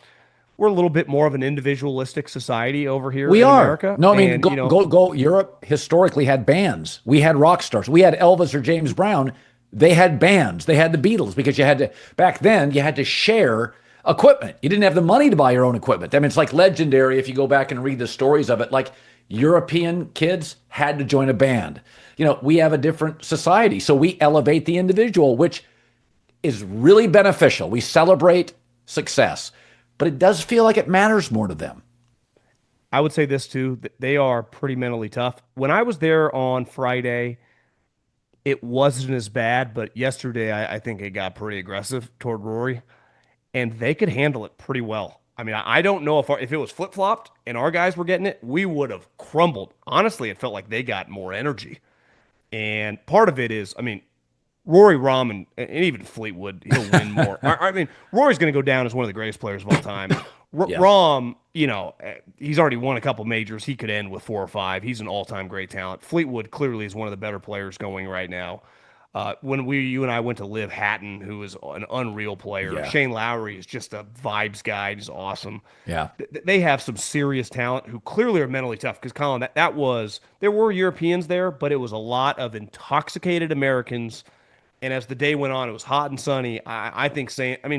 we're a little bit more of an individualistic society over here We in are. America. No, I mean, And go. Europe historically had bands. We had rock stars. We had Elvis or James Brown. They had bands. They had the Beatles because you had to, back then, you had to share equipment. You didn't have the money to buy your own equipment. I mean, it's like legendary if you go back and read the stories of it. Like European kids had to join a band. We have a different society. So we elevate the individual, which is really beneficial. We celebrate success, but it does feel like it matters more to them. I would say this too, that they are pretty mentally tough. When I was there on Friday, it wasn't as bad, but yesterday I think it got pretty aggressive toward Rory, and they could handle it pretty well. I mean, I don't know if it was flip flopped and our guys were getting it, we would have crumbled. Honestly, it felt like they got more energy, and part of it is, I mean, Rory, Rom, and even Fleetwood, he'll win more. I mean, Rory's going to go down as one of the greatest players of all time. Yeah. Rom, he's already won a couple majors. He could end with 4 or 5. He's an all-time great talent. Fleetwood clearly is one of the better players going right now. When you and I went to live, Hatton, who is an unreal player. Yeah. Shane Lowry is just a vibes guy. He's awesome. Yeah. They have some serious talent who clearly are mentally tough. Because Colin, there were Europeans there, but it was a lot of intoxicated Americans. And as the day went on, it was hot and sunny. I think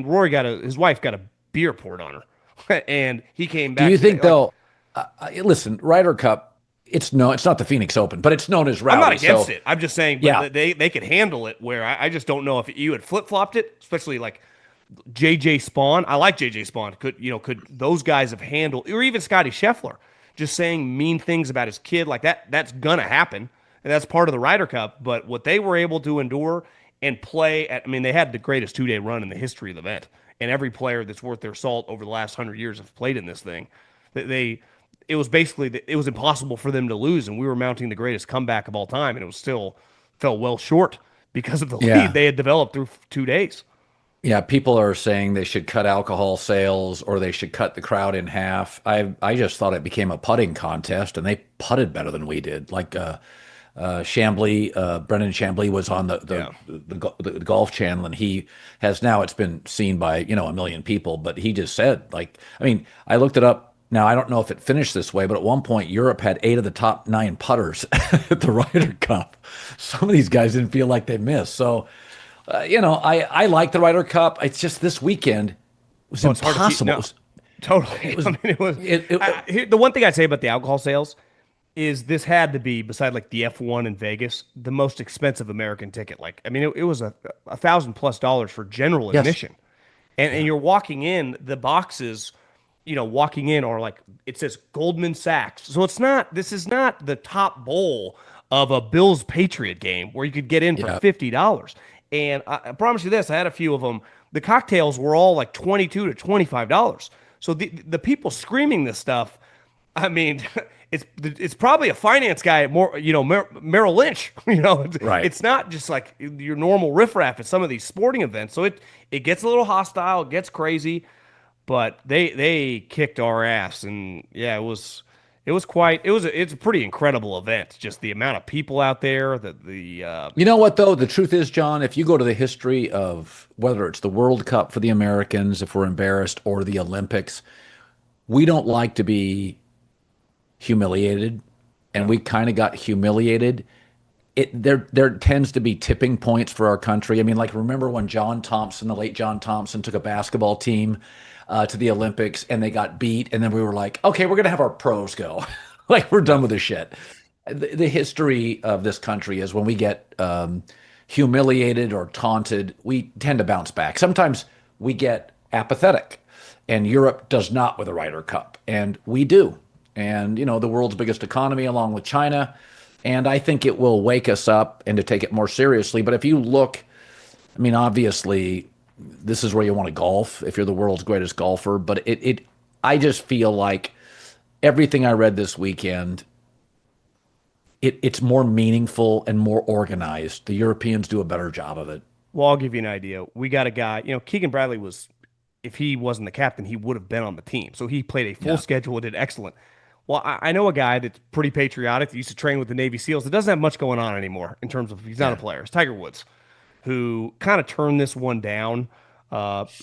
Rory his wife got a beer poured on her, and he came back. Do you think though? Listen, Ryder Cup. It's not the Phoenix Open, but it's known as rowdy. I'm not against it. I'm just saying, Yeah. they could handle it. Where I just don't know if you had flip flopped it, especially like JJ Spawn. I like JJ Spawn. Could those guys have handled, or even Scotty Scheffler, just saying mean things about his kid like that? That's gonna happen, and that's part of the Ryder Cup. But what they were able to endure and play at, I mean, they had the greatest 2-day run in the history of the event, and every player that's worth their salt over the last 100 years have played in this thing. It was basically, it was impossible for them to lose, and we were mounting the greatest comeback of all time, and it was still fell well short because of the lead they had developed through 2 days. Yeah, people are saying they should cut alcohol sales or they should cut the crowd in half. I just thought it became a putting contest, and they putted better than we did. Like Chambly, Brendan Chambly was on the Golf Channel, and he has now, it's been seen by a million people, but he just said, like, I mean, I looked it up. Now, I don't know if it finished this way, but at one point, Europe had 8 of the top 9 putters at the Ryder Cup. Some of these guys didn't feel like they missed. So, I like the Ryder Cup. It's just this weekend was impossible. Totally. The one thing I'd say about the alcohol sales is this had to be, beside like the F1 in Vegas, the most expensive American ticket. Like, I mean, it was $1,000+ for general admission. And you're walking in, the boxes, walking in are like, it says Goldman Sachs. So this is not the top bowl of a Bills Patriot game where you could get in for $50. And I promise you this, I had a few of them. The cocktails were all like $22 to $25. So the people screaming this stuff, I mean, it's probably a finance guy at Merrill Lynch. Right. It's not just like your normal riffraff at some of these sporting events. So it gets a little hostile, it gets crazy, but they kicked our ass, and yeah, it's a pretty incredible event. Just the amount of people out there. You know what though? The truth is, John, if you go to the history of whether it's the World Cup for the Americans, if we're embarrassed, or the Olympics, we don't like to be humiliated, and we kind of got humiliated. there tends to be tipping points for our country. I mean, like remember when John Thompson, the late John Thompson, took a basketball team to the Olympics and they got beat, and then we were like, okay, we're gonna have our pros go, like we're done with this shit. The history of this country is when we get humiliated or taunted, we tend to bounce back. Sometimes we get apathetic, and Europe does not with the Ryder Cup, and we do. And the world's biggest economy, along with China. And I think it will wake us up and to take it more seriously. But if you look, I mean, obviously, this is where you want to golf if you're the world's greatest golfer. But I just feel like everything I read this weekend, it's more meaningful and more organized. The Europeans do a better job of it. Well, I'll give you an idea. We got a guy, Keegan Bradley was, if he wasn't the captain, he would have been on the team. So he played a full schedule and did excellent. Well, I know a guy that's pretty patriotic that used to train with the Navy SEALs that doesn't have much going on anymore in terms of he's not a player. It's Tiger Woods, who kind of turned this one down.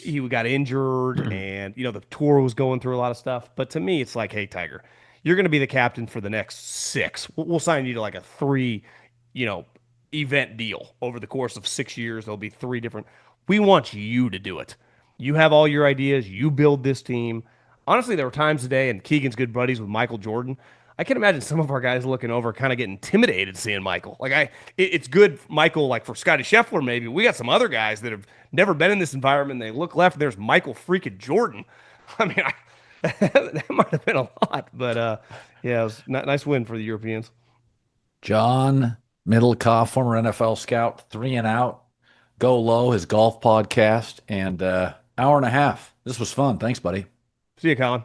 He got injured and, the tour was going through a lot of stuff. But to me, it's like, hey, Tiger, you're going to be the captain for the next 6. We'll sign you to like a 3, event deal over the course of 6 years. There'll be 3 different. We want you to do it. You have all your ideas. You build this team. Honestly, there were times today, and Keegan's good buddies with Michael Jordan. I can imagine some of our guys looking over, kind of getting intimidated seeing Michael. Like it's good, Michael. Like for Scotty Scheffler, maybe we got some other guys that have never been in this environment. They look left, there's Michael freaking Jordan. I mean, that might have been a lot, but yeah, it was nice win for the Europeans. John Middlekauff, former NFL scout, 3 and Out, Go Low, his golf podcast, and hour and a half. This was fun. Thanks, buddy. See you, Colin.